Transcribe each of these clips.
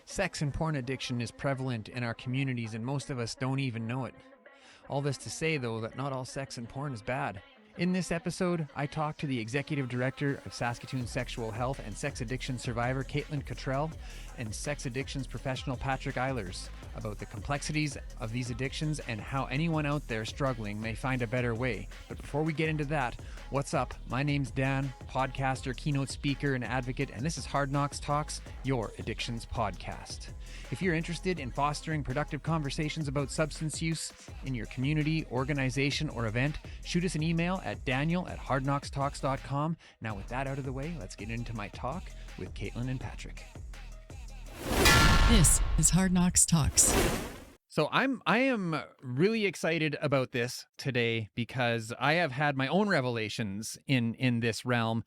Sex and porn addiction is prevalent in our communities, and most of us don't even know it. All this to say, though, that not all sex and porn is bad. In this episode, I talk to the Executive Director of Saskatoon Sexual Health and Sex Addiction Survivor, Caitlyn Cottrell, and Sex Addictions Professional Patrick Eilers about the complexities of these addictions and how anyone out there struggling may find a better way. But before we get into that, what's up? My name's Dan, podcaster, keynote speaker, and advocate, and this is Hard Knocks Talks, your addictions podcast. If you're interested in fostering productive conversations about substance use in your community, organization, or event, shoot us an email at daniel@hardknockstalks.com. Now with that out of the way, let's get into my talk with Caitlyn and Patrick. This is Hard Knocks Talks. So I am really excited about this today because I have had my own revelations in this realm,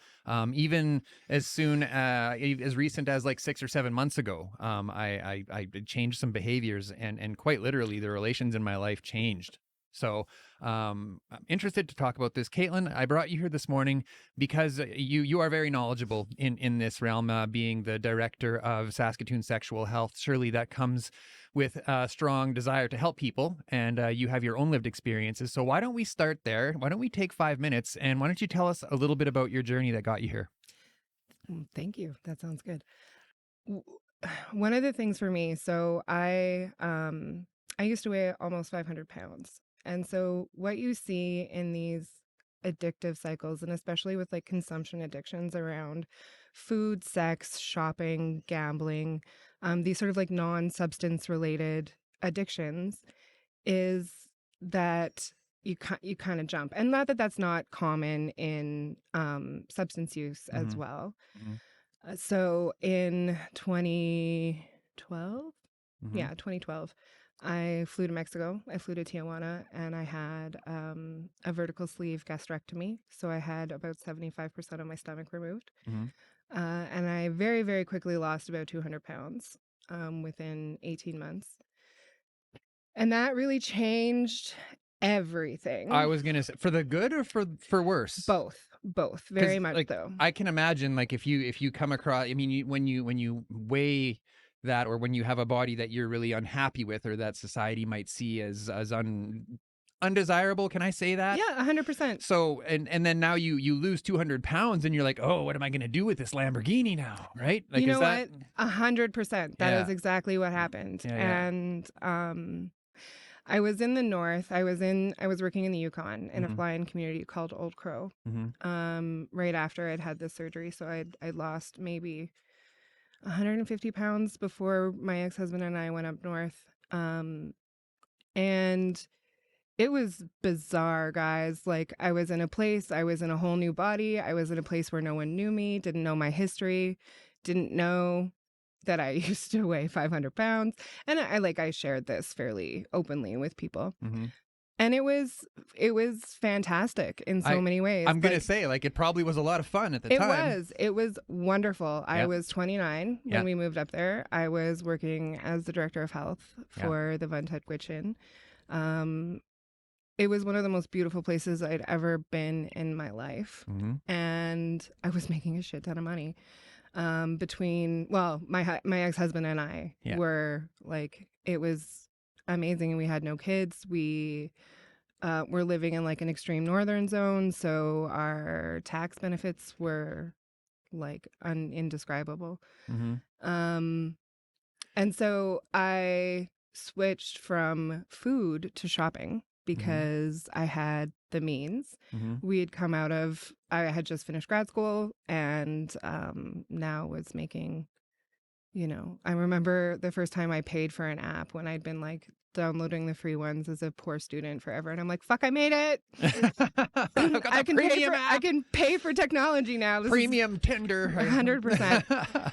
even as soon as recent as like 6 or 7 months ago. I changed some behaviors and quite literally the relations in my life changed. So I'm interested to talk about this. Caitlyn, I brought you here this morning because you are very knowledgeable in this realm, being the director of Saskatoon Sexual Health. Surely that comes with a strong desire to help people, and you have your own lived experiences. So why don't we start there? Why don't we take 5 minutes, and why don't you tell us a little bit about your journey that got you here? Thank you. That sounds good. One of the things for me, so I used to weigh almost 500 pounds. And so what you see in these addictive cycles, and especially with like consumption addictions around food, sex, shopping, gambling, these sort of like non-substance related addictions, is that you kind of jump. And not that that's not common in substance use as well. Mm-hmm. So in 2012, 2012, I flew to Mexico. I flew to Tijuana, and I had a vertical sleeve gastrectomy. So I had about 75% of my stomach removed. Mm-hmm. And I very, very quickly lost about 200 pounds within 18 months. And that really changed everything. I was gonna say, for the good or for worse? Both, very much like, so. I can imagine, like, if you come across, I mean, when you weigh that, or when you have a body that you're really unhappy with, or that society might see as undesirable, can I say that? Yeah, 100%. So, and then now you lose 200 pounds, and you're like, oh, what am I going to do with this Lamborghini now, right? Like, You know is that... what? 100%. That is exactly what happened. Yeah. And I was in the north. I was working in the Yukon in a fly-in community called Old Crow. Right after I'd had this surgery, so I'd lost maybe 150 pounds before my ex-husband and I went up north. And it was bizarre, guys. Like, I was in a whole new body. I was in a place where no one knew me, didn't know my history, didn't know that I used to weigh 500 pounds. And I shared this fairly openly with people. And it was fantastic in so many ways. I'm going to say, like, it probably was a lot of fun at the time. It was wonderful. I was 29 when we moved up there. I was working as the director of health for the Vuntut-Gwitchin. It was one of the most beautiful places I'd ever been in my life. And I was making a shit ton of money. My ex-husband and I were like, it was amazing. And we had no kids. We were living in like an extreme northern zone. So our tax benefits were like indescribable. And so I switched from food to shopping because I had the means. I had just finished grad school, and now was making, I remember the first time I paid for an app when I'd been like downloading the free ones as a poor student forever. And I'm like, fuck, I made it. I can pay for technology now. This premium Tinder. 100%.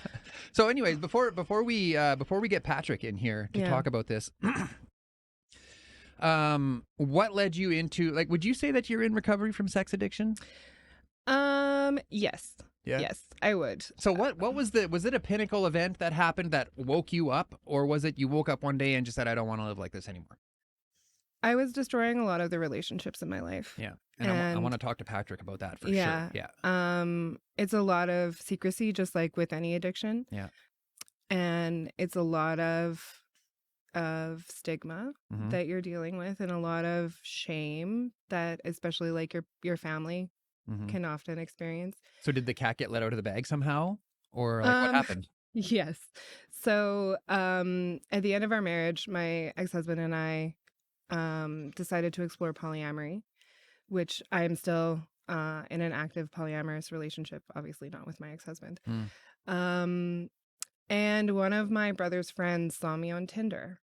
So anyways, before we get Patrick in here to talk about this, what led you into, like, would you say that you're in recovery from sex addiction? Yes. Yeah. Yes, I would. So what was it a pinnacle event that happened that woke you up, or was it you woke up one day and just said, I don't want to live like this anymore? I was destroying a lot of the relationships in my life. Yeah. And I want to talk to Patrick about that for sure. Yeah. It's a lot of secrecy, just like with any addiction. Yeah. and it's a lot of stigma Mm-hmm. that you're dealing with, and a lot of shame that especially like your family Mm-hmm. can often experience. So did the cat get let out of the bag somehow, or like what Um, happened? yes. So, at the end of our marriage, my ex-husband and I decided to explore polyamory, which I am still in an active polyamorous relationship, obviously not with my ex-husband. Mm. Um, and one of my brother's friends saw me on Tinder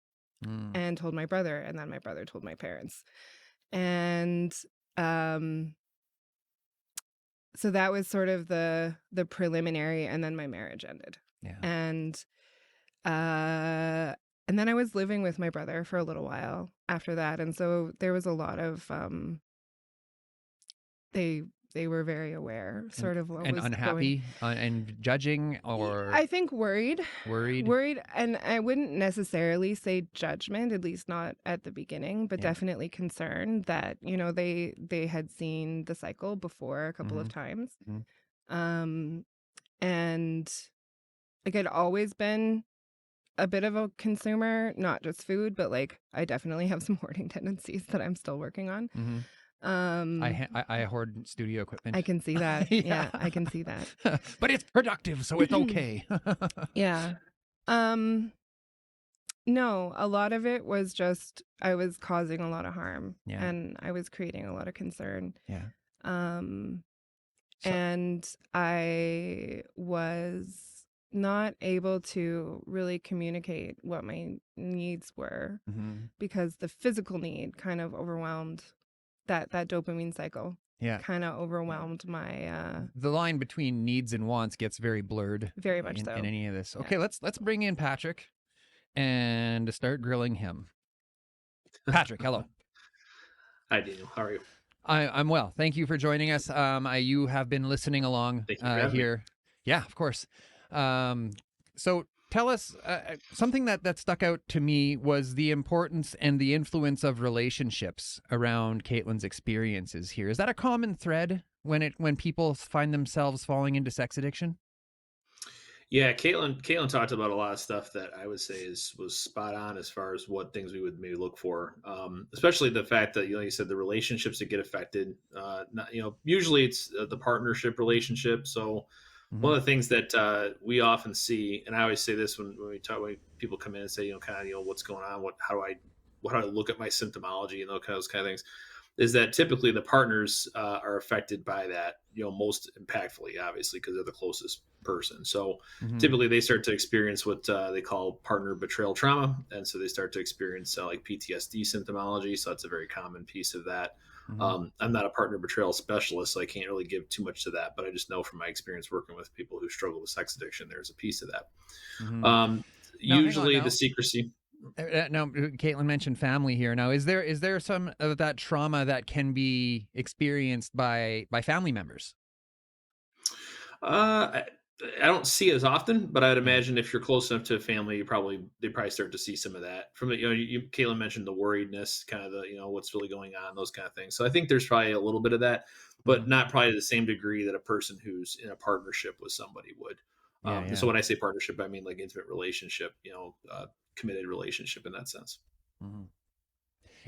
Mm. and told my brother, and then my brother told my parents. And um, so that was sort of the preliminary, and then my marriage ended. Yeah. And uh and then I was living with my brother for a little while after that, and so there was a lot of they they were very aware And sort of what and was going. unhappy and judging or I think worried, worried. worried, and I wouldn't necessarily say judgment, at least not at the beginning, but Yeah. definitely concerned that, they had seen the cycle before a couple Mm-hmm. of times. Mm-hmm. Um and like I'd always been a bit of a consumer, not just food, but like I definitely have some hoarding tendencies that I'm still working on. Mm-hmm. Um I hoard studio equipment. I can see that. Yeah. Yeah, I can see that. But it's productive, so it's okay. Yeah. Um no, a lot of it was just I was causing a lot of harm Yeah. and I was creating a lot of concern. Yeah. Um So and I was not able to really communicate what my needs were mhm. because the physical need kind of overwhelmed that dopamine cycle Yeah. kind of overwhelmed my The line between needs and wants gets very blurred very much in so. any of this. Yeah. Okay, let's bring in Patrick and start grilling him. Patrick, hello. Hi, Daniel. How are you? I'm well. Thank you for joining us. You have been listening along Thank you for having me. here. Yeah, of course. So tell us something that stuck out to me was the importance and the influence of relationships around Caitlyn's experiences here. Is that a common thread when people find themselves falling into sex addiction? Yeah, Caitlyn talked about a lot of stuff that I would say was spot on as far as what things we would maybe look for, especially the fact that you said the relationships that get affected. Not, usually it's the partnership relationship. So Mm-hmm. one of the things that we often see, and I always say this when people come in and say kind of what's going on, how do I look at my symptomology and those kind of things, is that typically the partners are affected by that, most impactfully, obviously, because they're the closest person. So Mm-hmm. typically they start to experience what they call partner betrayal trauma. And so they start to experience like PTSD symptomology. So that's a very common piece of that. Mm-hmm. I'm not a partner betrayal specialist, so I can't really give too much to that, but I just know from my experience working with people who struggle with sex addiction, there's a piece of that. Mm-hmm. Now, hang on Usually now. the secrecy. Now, Caitlyn mentioned family here. Now, is there some of that trauma that can be experienced by family members? I don't see it as often, but I'd Yeah. imagine if you're close enough to a family, they probably start to see some of that. From Caitlyn mentioned the worriedness, kind of the what's really going on, those kind of things. So I think there's probably a little bit of that, but Mm-hmm. not probably to the same degree that a person who's in a partnership with somebody would. Yeah. And so when I say partnership, I mean like intimate relationship, committed relationship in that sense. Mm-hmm.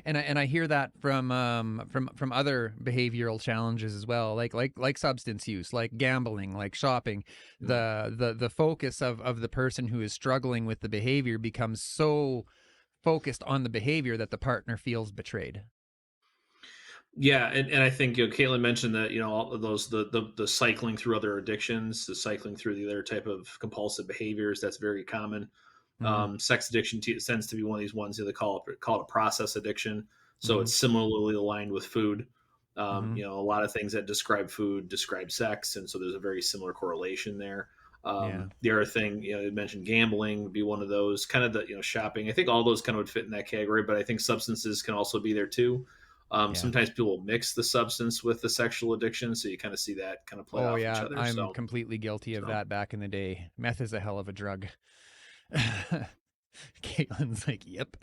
And I hear that from other behavioral challenges as well, like substance use, like gambling, like shopping. The focus of the person who is struggling with the behavior becomes so focused on the behavior that the partner feels betrayed. Yeah, and I think Caitlyn mentioned that all of those the cycling through other addictions, the cycling through the other type of compulsive behaviors. That's very common. Mm-hmm. Sex addiction tends to be one of these ones they call it a process addiction. So Mm-hmm. it's similarly aligned with food. Mm-hmm. A lot of things that describe food describe sex, and so there's a very similar correlation there. Yeah. The other thing, you mentioned gambling would be one of those. Kind of the shopping. I think all those kind of would fit in that category, but I think substances can also be there too. Yeah. Sometimes people mix the substance with the sexual addiction, so you kind of see that kind of play off each other. I'm completely guilty of that back in the day. Meth is a hell of a drug. Caitlyn's like, yep.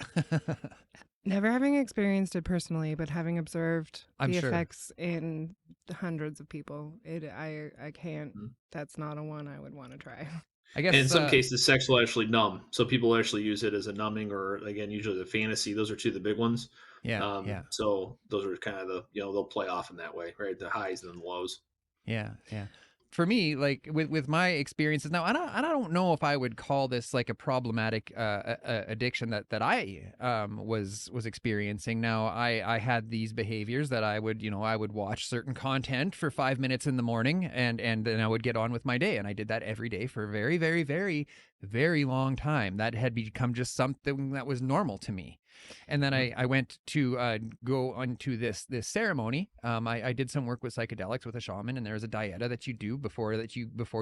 Never having experienced it personally, but having observed I'm the sure. effects in hundreds of people, I can't. That's not a one I would want to try. I And in guess, some cases, sex will actually numb. So people actually use it as a numbing, or again, usually the fantasy. Those are two of the big ones. yeah, yeah. So those are kind of the, they'll play off in that way, right? The highs and the lows. Yeah, yeah. For me, like with my experiences now, I don't know if I would call this like a problematic addiction that I was experiencing. Now, I had these behaviors that I would, I would watch certain content for 5 minutes in the morning, and then I would get on with my day, and I did that every day for a very, very, very, very long time. That had become just something that was normal to me. And then I went to go onto this ceremony. I did some work with psychedelics with a shaman, and there's a dieta that you do before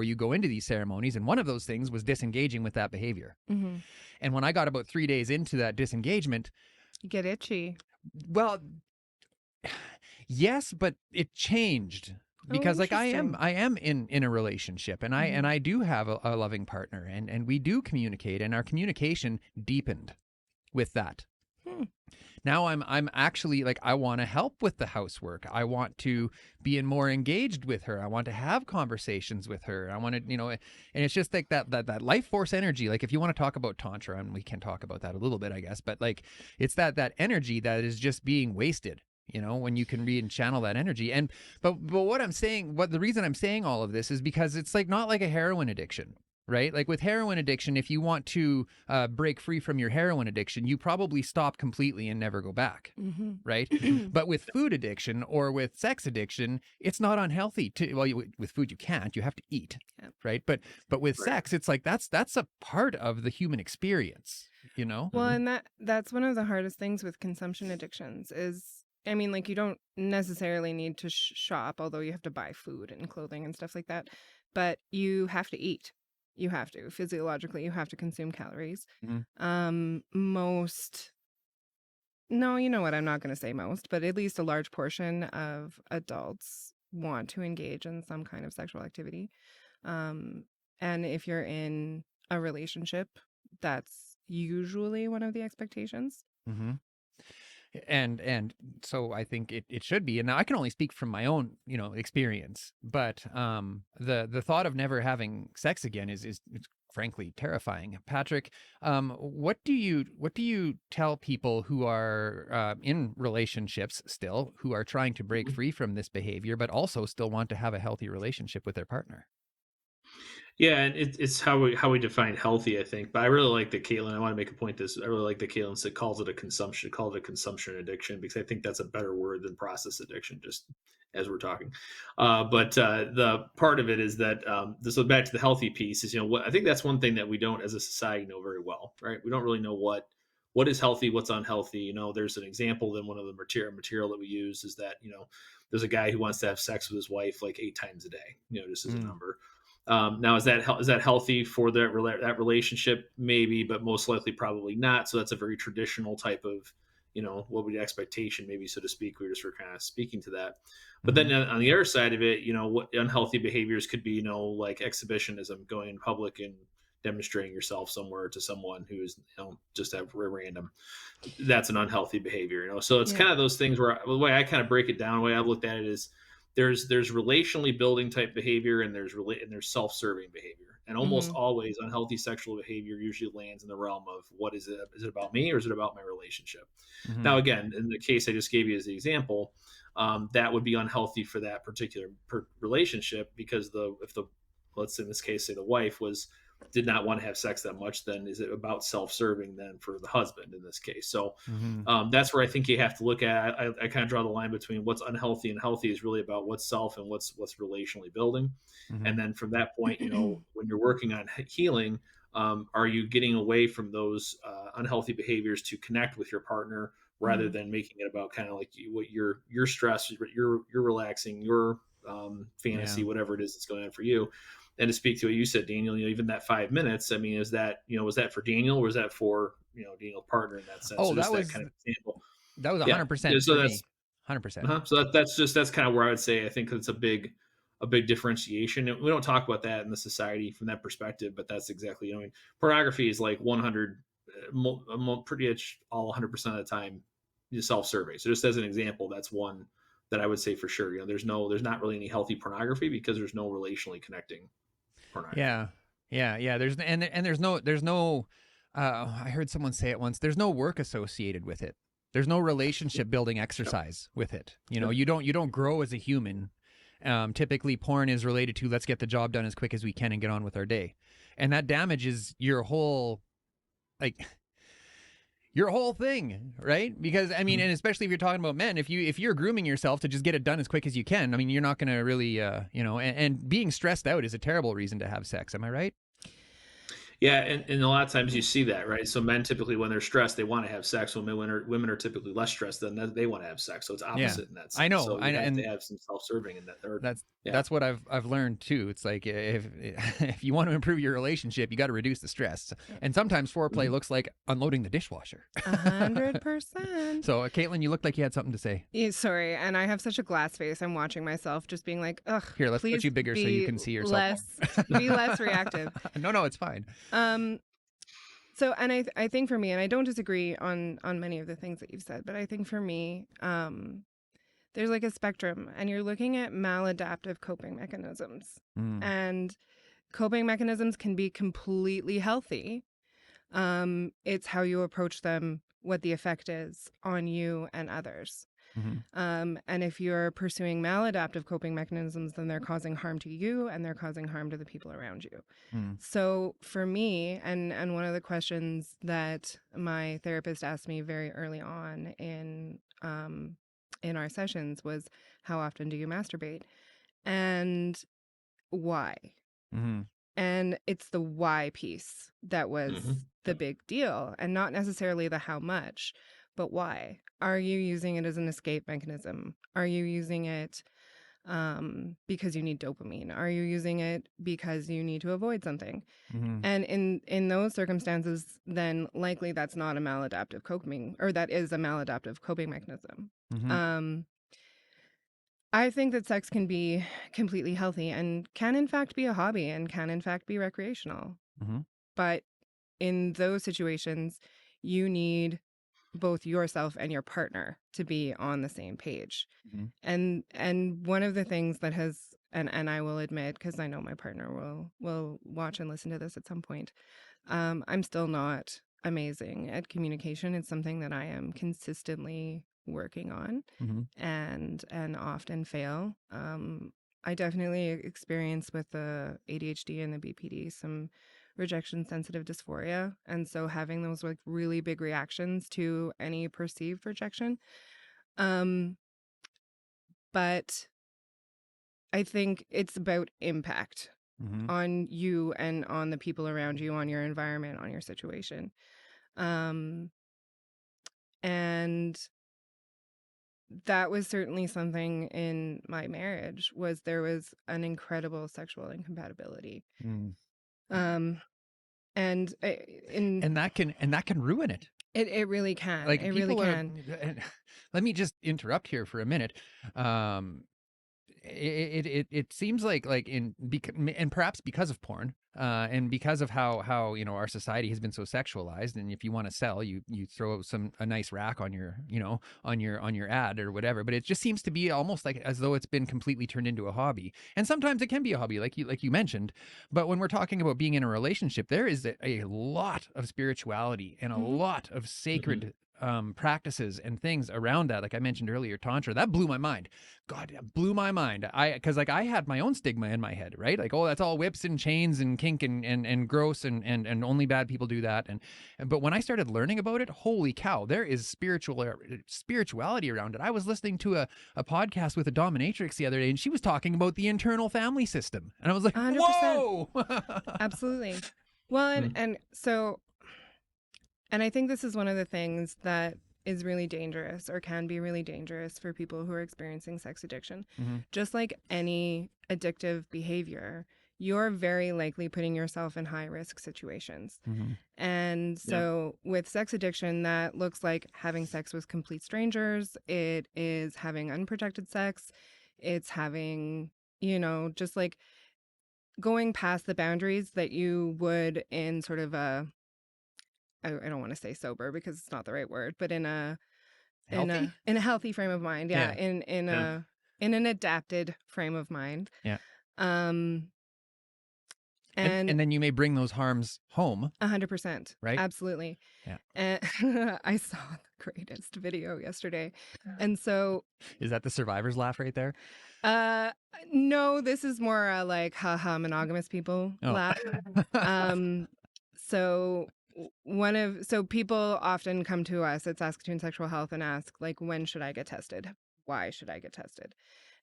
you go into these ceremonies. And one of those things was disengaging with that behavior. Mm-hmm. And when I got about 3 days into that disengagement, You get itchy. well, yes, but it changed. Because like I am in a relationship, and I do have a loving partner, and we do communicate, and our communication deepened with that. Now I'm actually like, I want to help with the housework. I want to be more engaged with her. I want to have conversations with her. I want to, and it's just like that life force energy. Like if you want to talk about tantra, and we can talk about that a little bit, I guess, but like it's that energy that is just being wasted. When you can read and channel that energy. And but the reason I'm saying all of this is because it's like not like a heroin addiction. Right? Like with heroin addiction, if you want to break free from your heroin addiction, you probably stop completely and never go back. Mm-hmm. Right? But with food addiction or with sex addiction, it's not unhealthy to, with food, you can't, you have to eat. Yep. Right? But with sex, it's like, that's a part of the human experience, Well, and that's one of the hardest things with consumption addictions is, I mean, like you don't necessarily need to shop, although you have to buy food and clothing and stuff like that, but you have to eat. You have to. Physiologically, you have to consume calories. No, you know what? I'm not going to say most, but at least a large portion of adults want to engage in some kind of sexual activity. And if you're in a relationship, that's usually one of the expectations. Mm-hmm. And so I think it should be. And now I can only speak from my own, experience, but the thought of never having sex again is frankly terrifying. Patrick, what do you tell people who are in relationships still, who are trying to break free from this behavior, but also still want to have a healthy relationship with their partner? Yeah, and it's how we define healthy, I think. But I really like that Caitlyn. I want to make a point. I really like that Caitlyn calls it a consumption addiction, because I think that's a better word than process addiction. Just as we're talking, but the part of it is that this goes back to the healthy piece. Is what I think that's one thing that we don't, as a society, know very well. Right? We don't really know what is healthy, what's unhealthy. There's an example in one of the material that we use is that there's a guy who wants to have sex with his wife like 8 times a day. Just as a number. Now, is that healthy for that relationship? Maybe, but most likely probably not. So that's a very traditional type of, what would the expectation, maybe, so to speak. We just were kind of speaking to that. But then on the other side of it, what unhealthy behaviors could be, like exhibitionism, going in public and demonstrating yourself somewhere to someone who's, just at random. That's an unhealthy behavior, So it's kind of those things where the way I kind of break it down, the way I've looked at it is, there's relationally building type behavior, and there's self-serving behavior, and almost always unhealthy sexual behavior usually lands in the realm of, what is it about me, or is it about my relationship? Now, again, in the case I just gave you as the example, that would be unhealthy for that particular relationship, because let's in this case say the wife did not want to have sex that much, then is it about self-serving then for the husband in this case? So that's where I think you have to look at. I kind of draw the line between what's unhealthy and healthy is really about what's self and what's relationally building. And then from that point, when you're working on healing, are you getting away from those unhealthy behaviors to connect with your partner, rather than making it about kind of like what your stress, your relaxing, your fantasy, whatever it is that's going on for you. And to speak to what you said, Daniel, even that 5 minutes, I mean, is that, was that for Daniel, or was that for, Daniel's partner in that sense? Oh, so that was that kind of example. That was 100% so for that's, me. 100%. So that's kind of where I would say, I think it's a big differentiation. And we don't talk about that in the society from that perspective, but that's exactly, pornography is like 100, pretty much all 100% of the time, self-survey. So just as an example, that's one that I would say for sure. There's not really any healthy pornography, because there's no relationally connecting pornography. Yeah. There's no. I heard someone say it once. There's no work associated with it. There's no relationship building exercise with it. You don't grow as a human. Typically, porn is related to let's get the job done as quick as we can and get on with our day, and that damages your whole like your whole thing, right? Because I mean, and especially if you're talking about men, if you're grooming yourself to just get it done as quick as you can, I mean, you're not going to really, and being stressed out is a terrible reason to have sex. Am I right? Yeah, and a lot of times you see that, right? So men typically, when they're stressed, they want to have sex. When women are typically less stressed, then they want to have sex. So it's Yeah, opposite in that I sense. know. So you have to have some self-serving in that. Or, That's what I've learned too. It's like if you want to improve your relationship, you got to reduce the stress. And sometimes foreplay looks like unloading the dishwasher. 100%. So, Caitlyn, you looked like you had something to say. Yeah, sorry, and I have such a glass face. I'm watching myself, just being like, "Ugh." Here, let's please put you bigger so you can see yourself. Be less reactive. No, it's fine. So, and I think for me, and I don't disagree on many of the things that you've said, but I think for me, there's like a spectrum, and you're looking at maladaptive coping mechanisms, and coping mechanisms can be completely healthy. It's how you approach them, what the effect is on you and others. And if you're pursuing maladaptive coping mechanisms, then they're causing harm to you and they're causing harm to the people around you. So for me, and one of the questions that my therapist asked me very early on in our sessions was, how often do you masturbate? And why? And it's the why piece that was the big deal, and not necessarily the how much, but why. Are you using it as an escape mechanism? Are you using it because you need dopamine? Are you using it because you need to avoid something? And in those circumstances, then likely that's not a maladaptive coping, or that is a maladaptive coping mechanism. I think that sex can be completely healthy and can in fact be a hobby and can in fact be recreational. But in those situations, you need both yourself and your partner to be on the same page. And one of the things that has, and I will admit, because I know my partner will watch and listen to this at some point, I'm still not amazing at communication. It's something that I am consistently working on and often fail. I definitely experience with the ADHD and the BPD some rejection sensitive dysphoria, and so having those like really big reactions to any perceived rejection. But I think it's about impact on you and on the people around you, on your environment, on your situation. And that was certainly something in my marriage, was there was an incredible sexual incompatibility. And that can ruin it. It really can. Like, it really can. Let me just interrupt here for a minute. It seems like and perhaps because of porn, and because of how our society has been so sexualized, and if you want to sell, you throw a nice rack on your on your ad or whatever, but it just seems to be almost like as though it's been completely turned into a hobby. And sometimes it can be a hobby, like you mentioned, but when we're talking about being in a relationship, there is a lot of spirituality and a lot of sacred practices and things around that. Like I mentioned earlier, Tantra, that blew my mind. God, it blew my mind. Because I had my own stigma in my head, right? Like, oh, that's all whips and chains and kink and gross and only bad people do that. But when I started learning about it, holy cow, there is spirituality around it. I was listening to a podcast with a dominatrix the other day, and she was talking about the internal family system. And I was like, 100%. Whoa! Absolutely. Well, and so, and I think this is one of the things that is really dangerous, or can be really dangerous for people who are experiencing sex addiction. Just like any addictive behavior, you're very likely putting yourself in high risk situations. And so with sex addiction, that looks like having sex with complete strangers. It is having unprotected sex. It's having, just like going past the boundaries that you would in sort of I don't want to say sober because it's not the right word, but in a healthy frame of mind. In an adapted frame of mind. And then you may bring those harms home. 100%. Right? Absolutely. Yeah. And I saw the greatest video yesterday. And so Is that the survivor's laugh right there? no, this is more like haha monogamous people laugh. So so people often come to us at Saskatoon Sexual Health and ask, like, when should I get tested? Why should I get tested?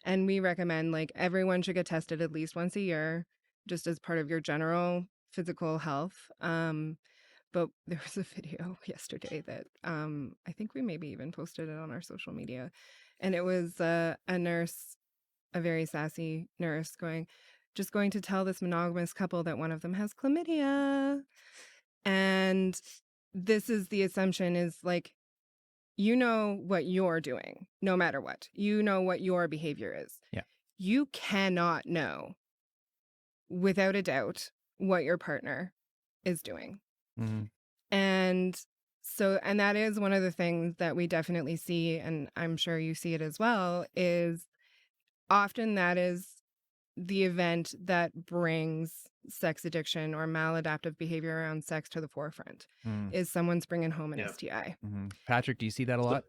And we recommend, like, everyone should get tested at least once a year, just as part of your general physical health. But there was a video yesterday that I think we maybe even posted it on our social media. And it was a nurse, a very sassy nurse, going to tell this monogamous couple that one of them has chlamydia. And this is the assumption, is like, you know what you're doing, no matter what. You know what your behavior is. Yeah. You cannot know without a doubt what your partner is doing. Mm-hmm. And that is one of the things that we definitely see, and I'm sure you see it as well, is often that is the event that brings sex addiction or maladaptive behavior around sex to the forefront, is someone's bringing home an STI. Mm-hmm. Patrick, do you see that a lot?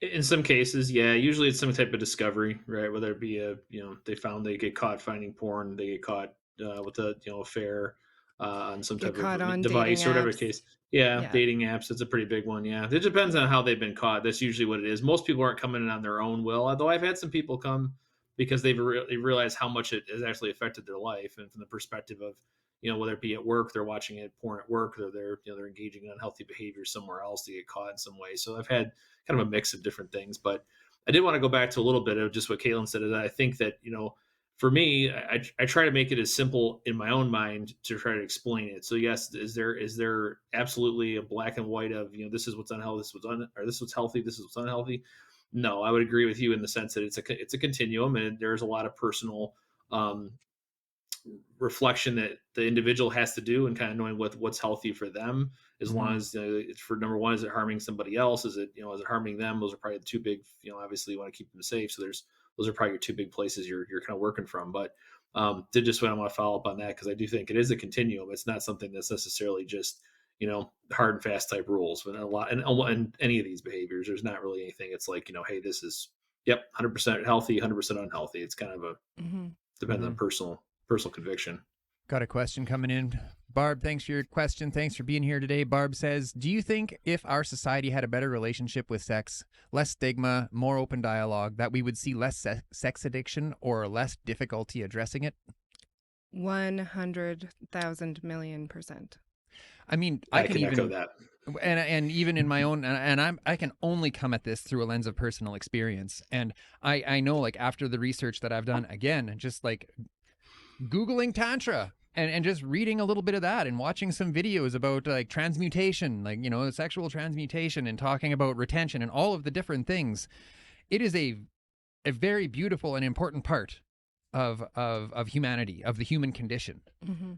In some cases, yeah. Usually it's some type of discovery, right? Whether it be they get caught finding porn, they get caught with a affair on some Get type caught of on device dating or whatever apps. case. Yeah, Yeah. dating apps. It's a pretty big one. Yeah, it depends on how they've been caught. That's usually what it is. Most people aren't coming in on their own will. Although I've had some people come because they realized how much it has actually affected their life, and from the perspective of whether it be at work, they're watching it porn at work, or they're engaging in unhealthy behavior somewhere else to get caught in some way. So I've had kind of a mix of different things. But I did want to go back to a little bit of just what Caitlyn said. Is that I think that, for me, I try to make it as simple in my own mind to try to explain it. So yes, is there absolutely a black and white of, this is what's unhealthy, this is what's healthy, this is what's unhealthy? No, I would agree with you in the sense that it's a continuum, and there's a lot of personal reflection that the individual has to do, and kind of knowing what's healthy for them, as long as it's for number one, is it harming somebody else, is it harming them? Those are probably the two big, obviously you want to keep them safe, so those are probably your two big places you're kind of working from. But did just want to follow up on that, because I do think it is a continuum. It's not something that's necessarily just hard and fast type rules. But and any of these behaviors, there's not really anything. It's like, hey, this is 100% healthy, 100% unhealthy. It's kind of a depends on personal conviction. Got a question coming in. Barb, thanks for your question. Thanks for being here today. Barb says, do you think if our society had a better relationship with sex, less stigma, more open dialogue, that we would see less sex addiction or less difficulty addressing it? 100,000 million %. I mean, I can echo that. And even in my own, and I can only come at this through a lens of personal experience. And I know, like, after the research that I've done, again, just like Googling Tantra and just reading a little bit of that and watching some videos about like transmutation, like, sexual transmutation, and talking about retention and all of the different things. It is a very beautiful and important part of humanity, of the human condition,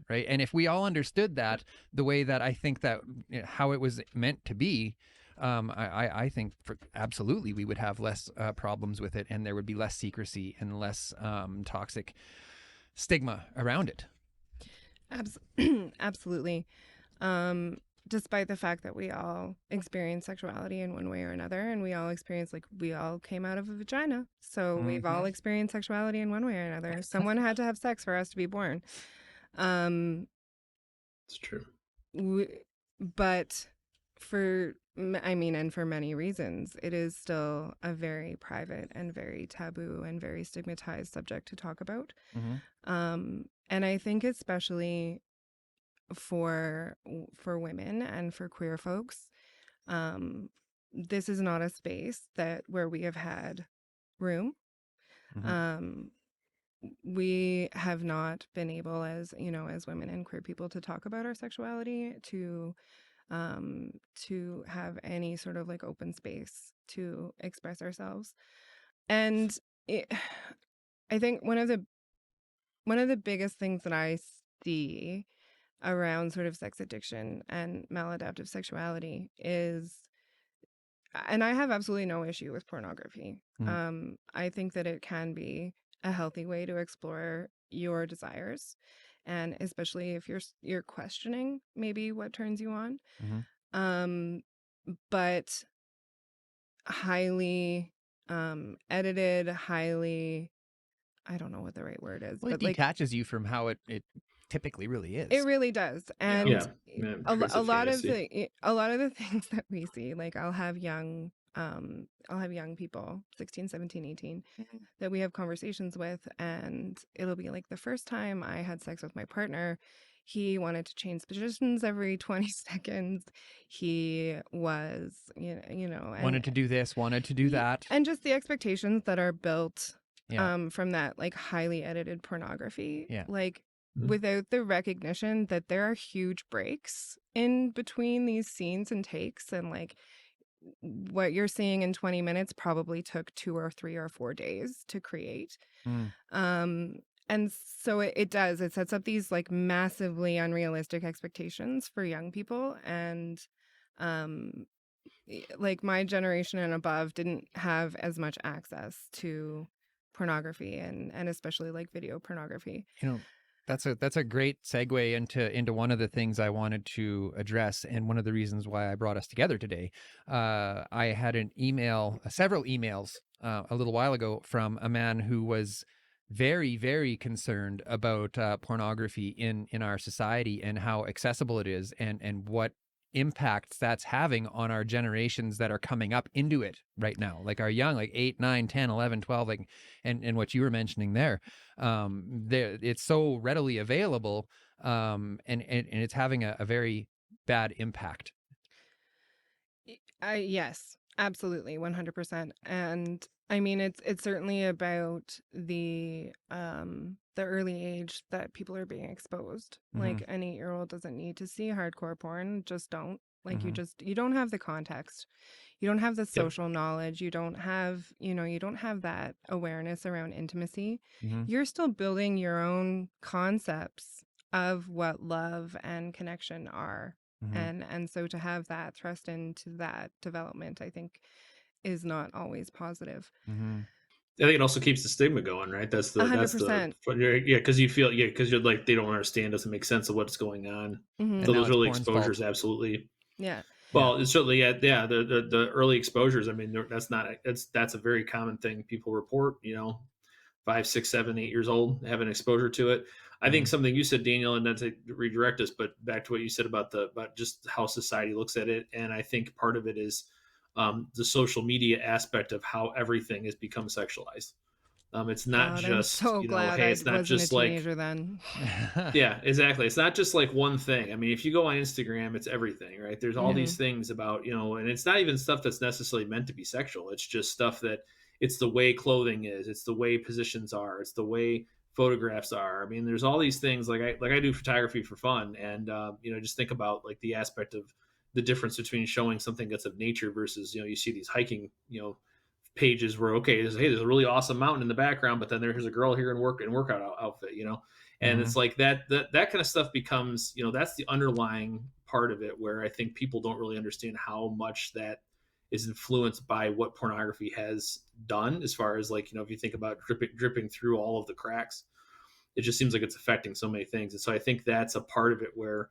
right? And if we all understood that the way that I think that how it was meant to be, I think absolutely we would have less problems with it, and there would be less secrecy and less toxic stigma around it. Absolutely. Despite the fact that we all experience sexuality in one way or another, and we all came out of a vagina. So we've all experienced sexuality in one way or another. Someone had to have sex for us to be born. It's true. But for many reasons, it is still a very private and very taboo and very stigmatized subject to talk about. And I think especially for women and for queer folks, this is not a space where we have had room. We have not been able, as women and queer people, to talk about our sexuality, to have any sort of like open space to express ourselves. And I think one of the biggest things that I see around sort of sex addiction and maladaptive sexuality is, and I have absolutely no issue with pornography. I think that it can be a healthy way to explore your desires. and especially if you're questioning maybe what turns you on. Mm-hmm. But highly edited, highly, I don't know what the right word is, Well, it but like detaches you from how it typically really it is. really does. Yeah. And Yeah, yeah, creates a fantasy. a lot of the things that we see, like I'll have young people 16, 17, 18 that we have conversations with, and it'll be like the first time I had sex with my partner, he wanted to change positions every 20 seconds. He was, Wanted to do this, wanted to do that. and just the expectations that are built Yeah. from that like highly edited pornography. Yeah. Like Mhm. without the recognition that there are huge breaks in between these scenes and takes, and like what you're seeing in 20 minutes probably took 2 or 3 or 4 days to create. Mm. And so it sets up these like massively unrealistic expectations for young people. And um like my generation and above didn't have as much access to pornography, and especially like video pornography. You know, that's a great segue into one of the things I wanted to address, and one of the reasons why I brought us together today. I had several emails a little while ago from a man who was very, very concerned about pornography in our society and how accessible it is, and what impacts that's having on our generations that are coming up into it right now, like our young, like 8, 9, 10, 11, 12, like, and what you were mentioning there. It's so readily available, and it's having a very bad impact. Yes, absolutely, 100%. And I mean, it's certainly about the early age that people are being exposed. Mm-hmm. Like an 8-year-old doesn't need to see hardcore porn. Just don't. Like Mm-hmm. you don't have the context. You don't have the Yep. social knowledge. You don't have, you don't have that awareness around intimacy. Mm-hmm. You're still building your own concepts of what love and connection are. Mm-hmm. And so to have that thrust into that development, I think, is not always positive. Mm-hmm. I think it also keeps the stigma going, right? That's the 100%. yeah, because you feel because you're like they don't understand, doesn't make sense of what's going on. Mm-hmm. And So now those it's early porn's fault. exposures, absolutely. Yeah. Well, it's certainly yeah. The early exposures. I mean, that's a very common thing people report. 5, 6, 7, 8 years old, have an exposure to it. I think Mm-hmm. something you said, Daniel, and not to redirect us, but back to what you said about just how society looks at it, and I think part of it is the social media aspect of how everything has become sexualized. It's not God, I'm just so glad hey, I it's not wasn't a just like teenager then. yeah, exactly. It's not just like one thing. I mean, if you go on Instagram, it's everything, right? There's all Mm-hmm. these things about, and it's not even stuff that's necessarily meant to be sexual. It's just stuff that it's the way clothing is, it's the way positions are, it's the way photographs are. I mean, there's all these things like I do photography for fun, and just think about like the aspect of the difference between showing something that's of nature versus you see these hiking pages where okay, there's a really awesome mountain in the background, but then there's a girl here in workout outfit, and Mm-hmm. it's like that kind of stuff becomes that's the underlying part of it where I think people don't really understand how much that is influenced by what pornography has done as far as like if you think about dripping through all of the cracks, it just seems like it's affecting so many things. And so I think that's a part of it where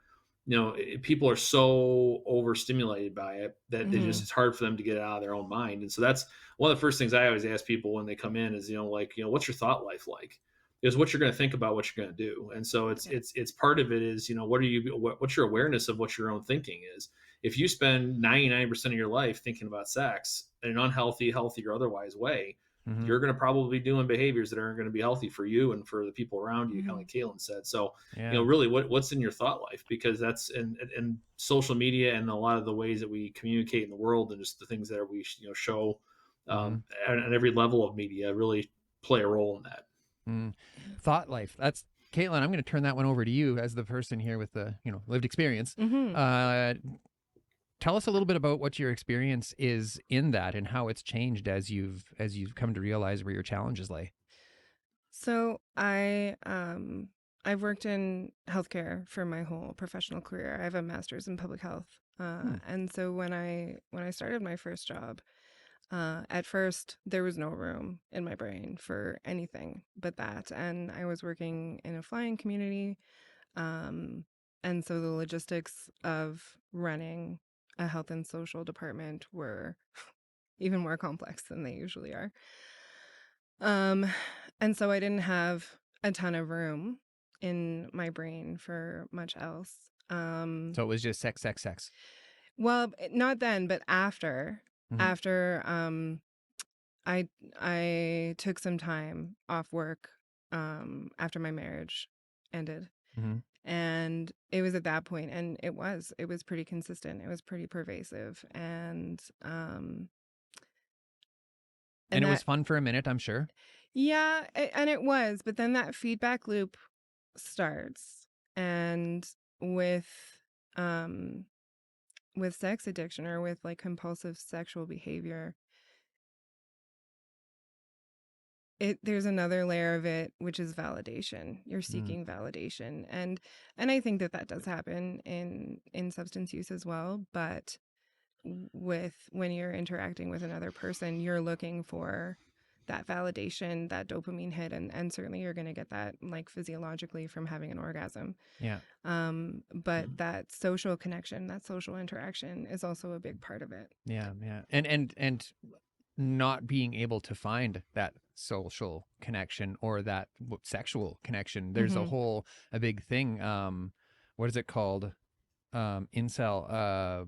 people are so overstimulated by it that they Mm-hmm. just it's hard for them to get it out of their own mind. And so that's one of the first things I always ask people when they come in is what's your thought life like, is what you're going to think about, what you're going to do. And so it's part of it is what's your awareness of what your own thinking is. If you spend 99% of your life thinking about sex in an unhealthy, healthy or otherwise way, Mm-hmm. you're going to probably be doing behaviors that aren't going to be healthy for you and for the people around you, Mm-hmm. kind of like Caitlyn said. So, Yeah. really what's in your thought life, because that's and social media and a lot of the ways that we communicate in the world and just the things that we show at every level of media really play a role in that. Mm. Thought life. That's Caitlyn. I'm going to turn that one over to you as the person here with the lived experience. Mm-hmm. Tell us a little bit about what your experience is in that and how it's changed as you've come to realize where your challenges lay. So I've worked in healthcare for my whole professional career. I have a master's in public health. And so when I started my first job, at first there was no room in my brain for anything but that. And I was working in a flying community. And so the logistics of running a health and social department were even more complex than they usually are. And so I didn't have a ton of room in my brain for much else. So it was just sex, sex, sex. Well, not then, but after. Mhm. After I took some time off work after my marriage ended. Mhm. And it was at that point, and it was pretty consistent. It was pretty pervasive. And it was that, fun for a minute, I'm sure. yeah, and it was, but then that feedback loop starts. And um with sex addiction, or with like compulsive sexual behavior, there's another layer of it, which is validation. You're seeking validation. And I think that does happen in substance use as well, but when you're interacting with another person, you're looking for that validation, that dopamine hit, and certainly you're going to get that like physiologically from having an orgasm. Yeah. But that social connection, that social interaction is also a big part of it. Yeah, yeah. And not being able to find that social connection or that sexual connection. There's a big thing. What is it called? Incel,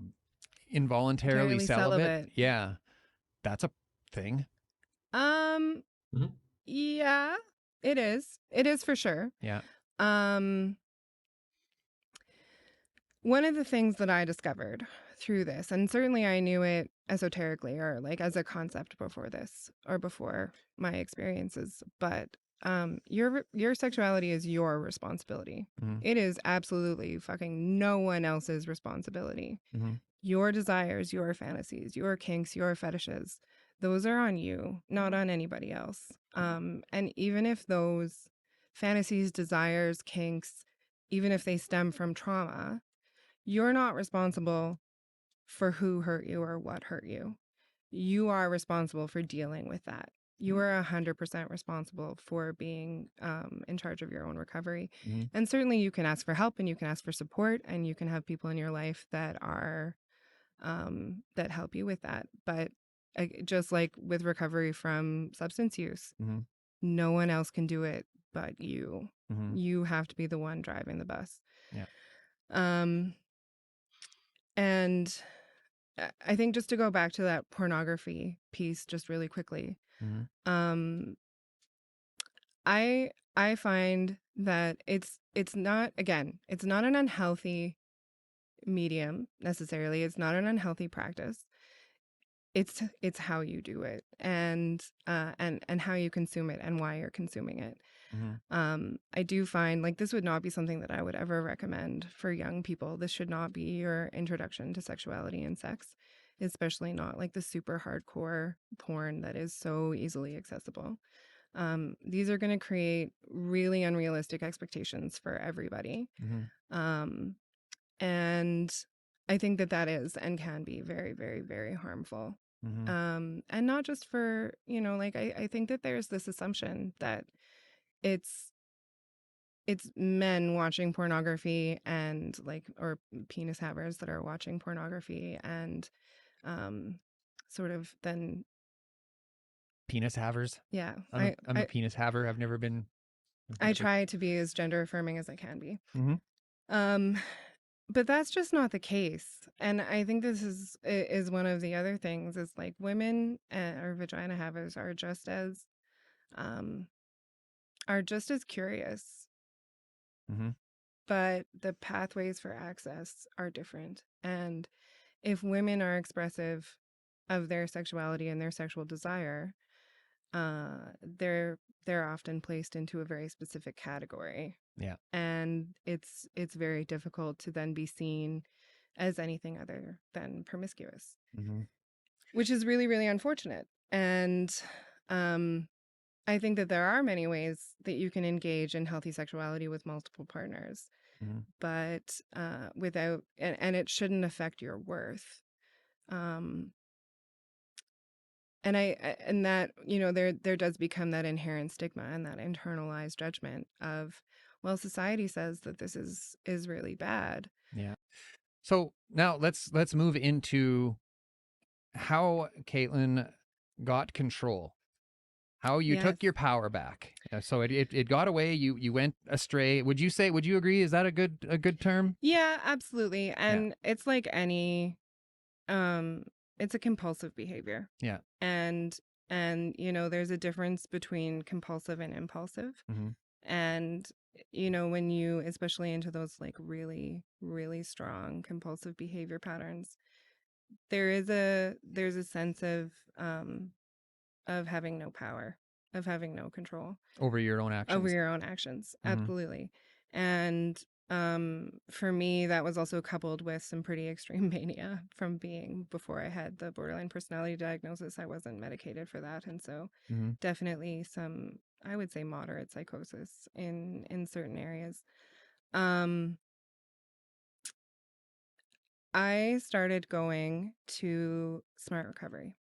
involuntarily Entirely celibate. celibate. Yeah, that's a thing. Um, Mhm. yeah, it is. It is for sure. Yeah. Um, One of the things that I discovered through this, and certainly I knew it esoterically or like as a concept before this or before my experiences, but your sexuality is your responsibility. Mhm. It is absolutely fucking no one else's responsibility. Mhm. Your desires, your fantasies, your kinks, your fetishes, those are on you, not on anybody else. And even if those fantasies, desires, kinks, even if they stem from trauma, you're not responsible for who hurt you or what hurt you. You are responsible for dealing with that. You are 100% responsible for being in charge of your own recovery. Mhm. And certainly you can ask for help and you can ask for support and you can have people in your life that are that help you with that. But just like with recovery from substance use, Mhm. no one else can do it but you. Mhm. You have to be the one driving the bus. Yeah. Um, and I think just to go back to that pornography piece just really quickly, Mhm. um, I find that it's not, again, it's not an unhealthy medium necessarily. It's not an unhealthy practice. It's how you do it, and how you consume it and why you're consuming it. Mhm. I do find like this would not be something that I would ever recommend for young people. This should not be your introduction to sexuality and sex, especially not like the super hardcore porn that is so easily accessible. These are going to create really unrealistic expectations for everybody. Mhm. Um, and I think that is and can be very, very, very harmful. Mhm. And not just for, like I think that there's this assumption that it's it's men watching pornography and like, or penis havers that are watching pornography and um sort of then, Penis havers. yeah, I'm a penis haver. I've never been. I try to be as gender affirming as I can be. Mhm. um but that's just not the case, and I think this is one of the other things is like women or vagina havers um are just as curious, Mhm. but the pathways for access are different. And if women are expressive of their sexuality and their sexual desire, they're often placed into a very specific category, Yeah. and it's very difficult to then be seen as anything other than promiscuous, Mhm. which is really, really unfortunate. And um, I think that there are many ways that you can engage in healthy sexuality with multiple partners, Mhm. but without, and it shouldn't affect your worth. Um, and that, there does become that inherent stigma and that internalized judgment of, well, society says that this is really bad. Yeah. So now let's move into how Caitlyn got control. How you Yes. took your power back. So it got away. You went astray. Would you agree? Is that a good term? Yeah, absolutely. Yeah. And it's like any um it's a compulsive behavior. Yeah. And there's a difference between compulsive and impulsive. Mm-hmm. And when you, especially into those like really really strong compulsive behavior patterns, there's a sense of having no power, of having no control Over your own actions. over your own actions. Mm-hmm. Absolutely. And for me, that was also coupled with some pretty extreme mania from being, before I had the borderline personality diagnosis, I wasn't medicated for that. And so Mm-hmm. definitely some, I would say, moderate psychosis in certain areas. Um, I started going to Smart Recovery.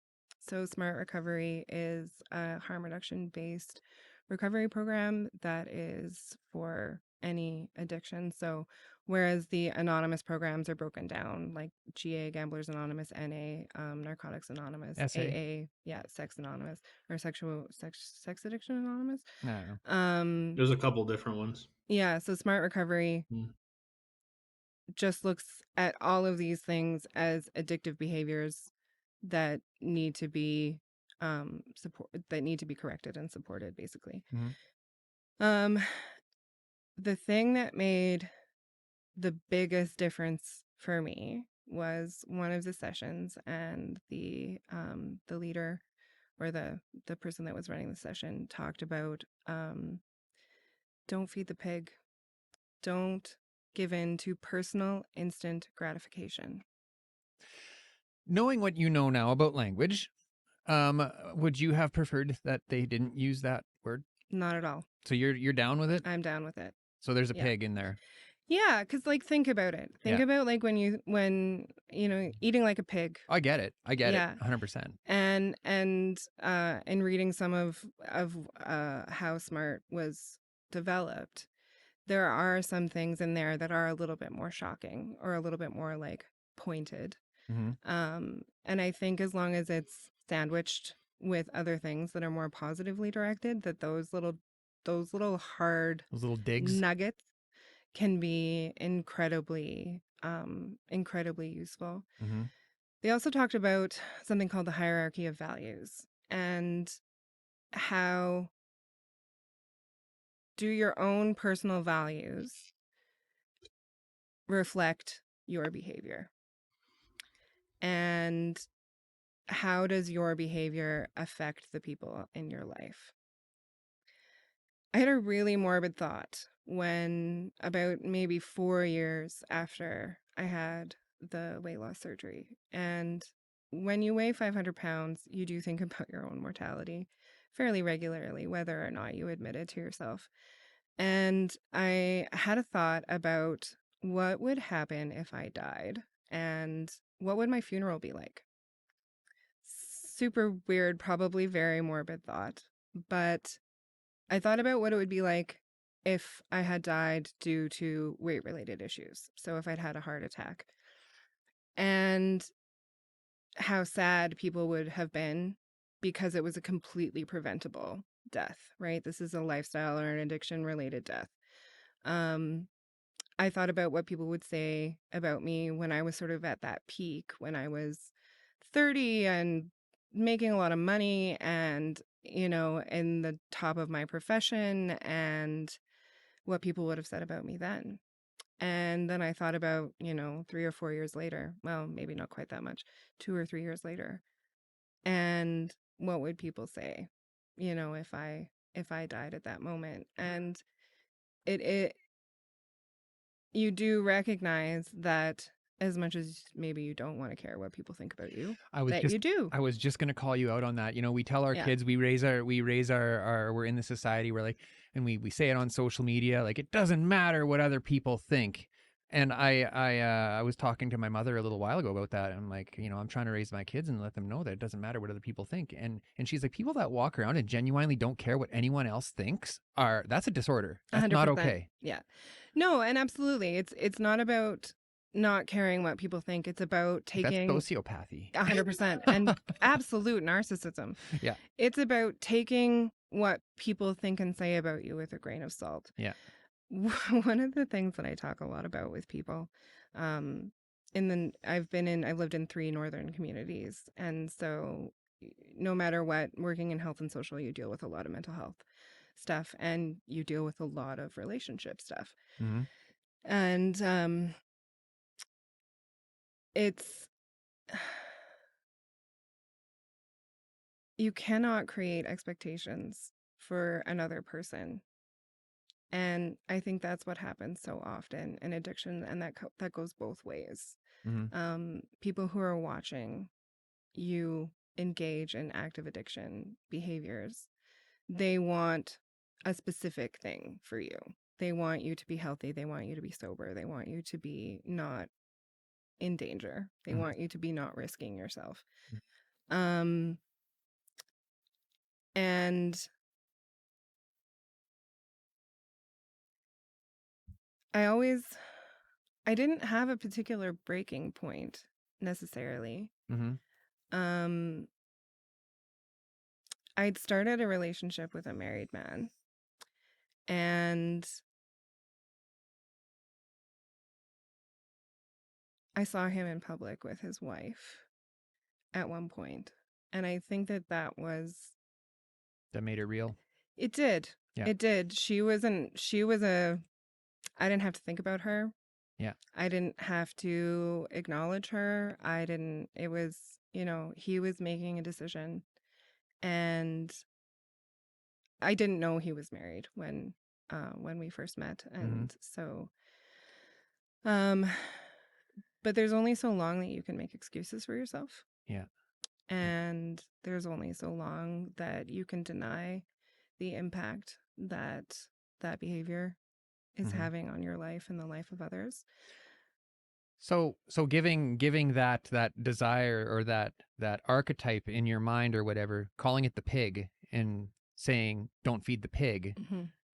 So, Smart Recovery is a harm reduction based recovery program that is for any addiction. So, whereas the anonymous programs are broken down like GA, Gamblers Anonymous, NA, Narcotics Anonymous, SA. AA, yeah, Sex Anonymous, or Sex Addiction Anonymous. I don't know. There's a couple different ones. Yeah, so Smart Recovery Mm. just looks at all of these things as addictive behaviors that need to be corrected and supported, basically. Mm-hmm. The thing that made the biggest difference for me was one of the sessions, and the leader, or the person that was running the session, talked about don't feed the pig, don't give in to personal instant gratification. Knowing what you know now about language, would you have preferred that they didn't use that word? Not at all. So you're down with it? I'm down with it. So there's a Yeah. pig in there. Yeah, because like think about it. Think Yeah. about like when eating like a pig. I get it. Yeah. 100%. And in reading some of how Smart was developed, there are some things in there that are a little bit more shocking or a little bit more like pointed. Mm-hmm. And I think as long as it's sandwiched with other things that are more positively directed, that those little hard Those little digs. nuggets can be incredibly useful. Mm-hmm. They also talked about something called the hierarchy of values, and how do your own personal values reflect your behavior, and how does your behavior affect the people in your life. I had a really morbid thought when, about maybe 4 years after I had the weight loss surgery. And when you weigh 500 pounds, you do think about your own mortality fairly regularly, whether or not you admit it to yourself. And I had a thought about what would happen if I died, and what would my funeral be like. Super weird, probably very morbid thought, but I thought about what it would be like if I had died due to weight-related issues. So if I'd had a heart attack, and how sad people would have been because it was a completely preventable death, right? This is a lifestyle or an addiction-related death. I thought about what people would say about me when I was sort of at that peak, when I was 30 and making a lot of money and, in the top of my profession, and what people would have said about me then. And then I thought about, 3 or 4 years later, well, maybe not quite that much, 2 or 3 years later. And what would people say, if I died at that moment? And it you do recognize that as much as maybe you don't want to care what people think about you, you do. I was just going to call you out on that. We tell our kids, we raise our, we're in the society where like, and we say it on social media, like, it doesn't matter what other people think. And I was talking to my mother a little while ago about that. And I'm like, I'm trying to raise my kids and let them know that it doesn't matter what other people think. And she's like, people that walk around and genuinely don't care what anyone else thinks that's a disorder. That's not 100%. okay. Yeah. No, and absolutely. It's not about not caring what people think. It's about taking That's sociopathy. 100% and absolute narcissism. Yeah. It's about taking what people think and say about you with a grain of salt. Yeah. One of the things that I talk a lot about with people, I've lived in 3 northern communities, and so no matter what, working in health and social, you deal with a lot of mental health stuff, and you deal with a lot of relationship stuff, Mm-hmm. and it's you cannot create expectations for another person. And I think that's what happens so often in addiction, and that goes both ways. Mm-hmm. People who are watching you engage in active addiction behaviors, they want a specific thing for you. They want you to be healthy. They want you to be sober. They want you to be not in danger. They Mm-hmm. want you to be not risking yourself. And I didn't have a particular breaking point necessarily. Mm-hmm. I'd started a relationship with a married man, and I saw him in public with his wife at one point. And I think that That made it real. it did. Yeah. It did. I didn't have to think about her. Yeah. I didn't have to acknowledge her. It was, he was making a decision, and I didn't know he was married when we first met. And so, but there's only so long that you can make excuses for yourself. Yeah. And there's only so long that you can deny the impact that behavior is having on your life and the life of others. So giving that desire or that archetype in your mind or whatever, calling it the pig and saying don't feed the pig,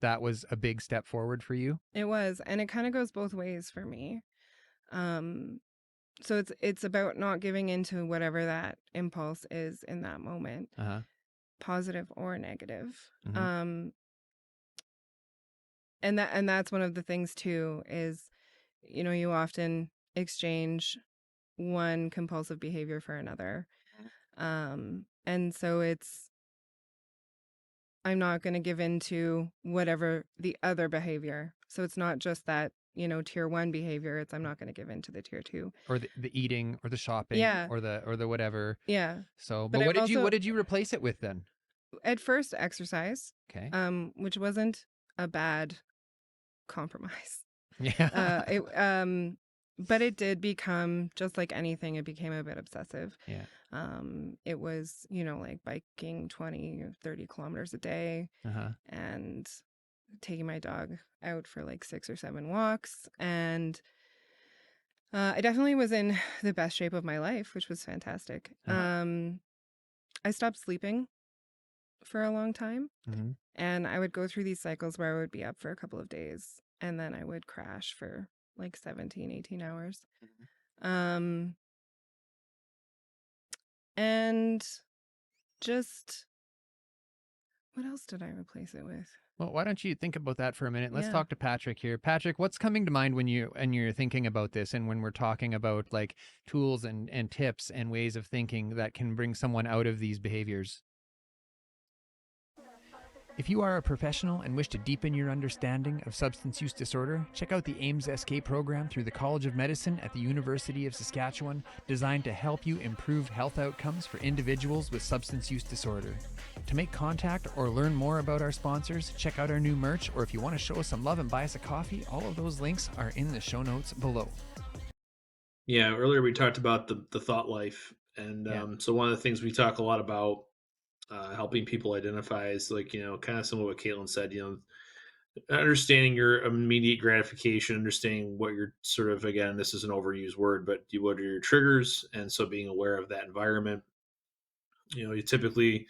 that was a big step forward for you. It was, and it kind of goes both ways for me. So it's about not giving into whatever that impulse is in that moment, positive or negative. And that's one of the things too is, you often exchange one compulsive behavior for another. And so I'm not going to give into whatever the other behavior. So it's not just that, tier 1 behavior. I'm not going to give into the tier 2 or the eating or the shopping, yeah, or the whatever. Yeah. So, but what did you replace it with then? At first, exercise. Okay. Which wasn't a bad compromise. Yeah. But it did become, just like anything, it became a bit obsessive. Yeah. It was, like biking 20 or 30 kilometers a day, and taking my dog out for like 6 or 7 walks. And I definitely was in the best shape of my life, which was fantastic. I stopped sleeping for a long time. And I would go through these cycles where I would be up for a couple of days, and then I would crash for like 17, 18 hours. And just, what else did I replace it with? Well, why don't you think about that for a minute? Let's talk to Patrick here. Patrick, what's coming to mind when you're thinking about this, and when we're talking about like tools and tips and ways of thinking that can bring someone out of these behaviors? If you are a professional and wish to deepen your understanding of substance use disorder, check out the AIMS SK program through the College of Medicine at the University of Saskatchewan, designed to help you improve health outcomes for individuals with substance use disorder. To make contact or learn more about our sponsors, check out our new merch, or if you want to show us some love and buy us a coffee, all of those links are in the show notes below. Yeah, earlier we talked about the thought life. And so one of the things we talk a lot about helping people identify is, like, kind of similar to what Caitlyn said, understanding your immediate gratification, understanding what you're sort of, again, this is an overused word, but what are your triggers? And so being aware of that environment. You typically,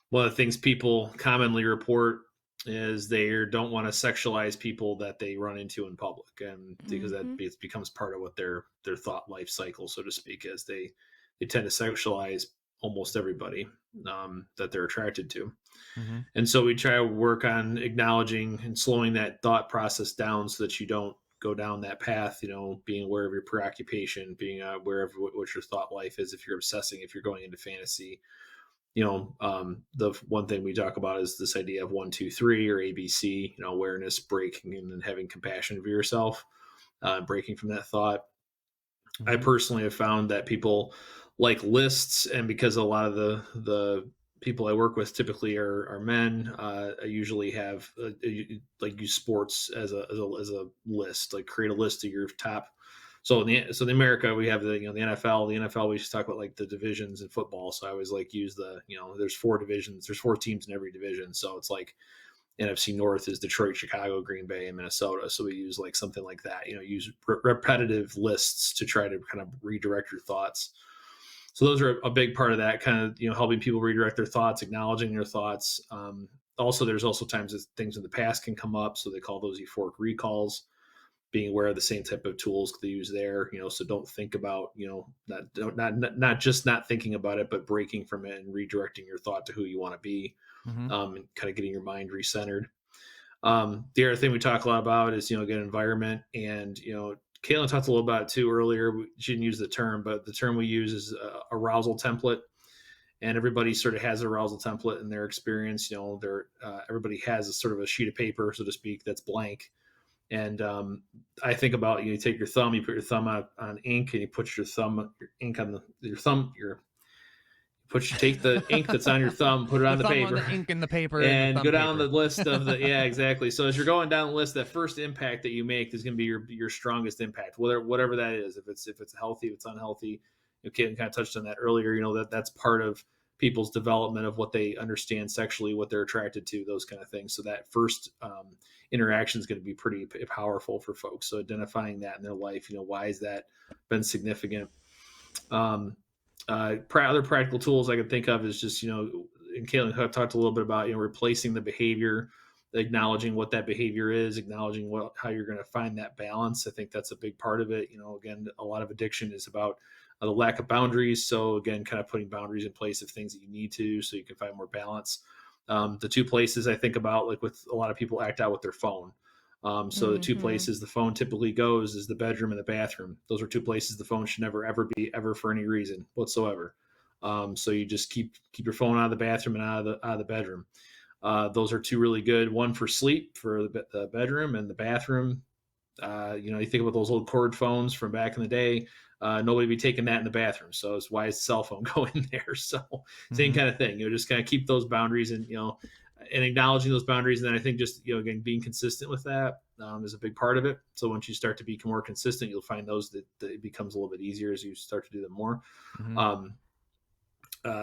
one of the things people commonly report is they don't want to sexualize people that they run into in public, and because that becomes part of what their thought life cycle, so to speak, is they tend to sexualize almost everybody that they're attracted to. Mm-hmm. And so we try to work on acknowledging and slowing that thought process down so that you don't go down that path, being aware of your preoccupation, being aware of what your thought life is, if you're obsessing, if you're going into fantasy. The one thing we talk about is this idea of 1, 2, 3 or ABC, awareness, breaking, and then having compassion for yourself, breaking from that thought. Mm-hmm. I personally have found that people like lists, and because a lot of the people I work with typically are men, I usually have like use sports as a list, like create a list of your top. So in America, we have the NFL. The NFL, we just talk about like the divisions in football. So I always like use there's 4 divisions. There's 4 teams in every division. So it's like NFC North is Detroit, Chicago, Green Bay, and Minnesota. So we use like something like that. Use repetitive lists to try to kind of redirect your thoughts. So those are a big part of that, kind of helping people redirect their thoughts, acknowledging their thoughts. Also, there's also times that things in the past can come up. So they call those euphoric recalls. Being aware of the same type of tools they use there, so don't think about, not just not thinking about it, but breaking from it and redirecting your thought to who you want to be, and kind of getting your mind recentered. The other thing we talk a lot about is, again, environment, and, Caitlyn talked a little about it too earlier. She didn't use the term, but the term we use is arousal template. And everybody sort of has an arousal template in their experience. Everybody has a sort of a sheet of paper, so to speak, that's blank. And I think about, you take your thumb, you put your thumb on ink, and you put your ink on your thumb. Take the ink that's on your thumb, put it on the paper, on the ink in the paper, and go down paper. the list of the exactly. So as you're going down the list, that first impact that you make is going to be your strongest impact, whatever that is. If it's healthy, if it's unhealthy. Caitlyn kind of touched on that earlier. That's part of people's development of what they understand sexually, what they're attracted to, those kind of things. So that first interaction is going to be pretty powerful for folks. So identifying that in their life, why has that been significant? Other practical tools I can think of is just, and Caitlyn talked a little bit about, replacing the behavior, acknowledging what that behavior is, acknowledging how you're going to find that balance. I think that's a big part of it. Again, a lot of addiction is about the lack of boundaries. So again, kind of putting boundaries in place of things that you need to, so you can find more balance. The 2 places I think about, like with a lot of people act out with their phone. The 2 places the phone typically goes is the bedroom and the bathroom. Those are 2 places the phone should never, ever be, ever, for any reason whatsoever. So you just keep your phone out of the bathroom and out of the bedroom. Those are 2 really good. One for sleep, for the bedroom, and the bathroom. You think about those old cord phones from back in the day. Nobody be taking that in the bathroom. So it's why is the cell phone go in there? So same kind of thing. Just kind of keep those boundaries, and and acknowledging those boundaries. And then I think just again, being consistent with that is a big part of it. So once you start to be more consistent, you'll find those that it becomes a little bit easier as you start to do them more.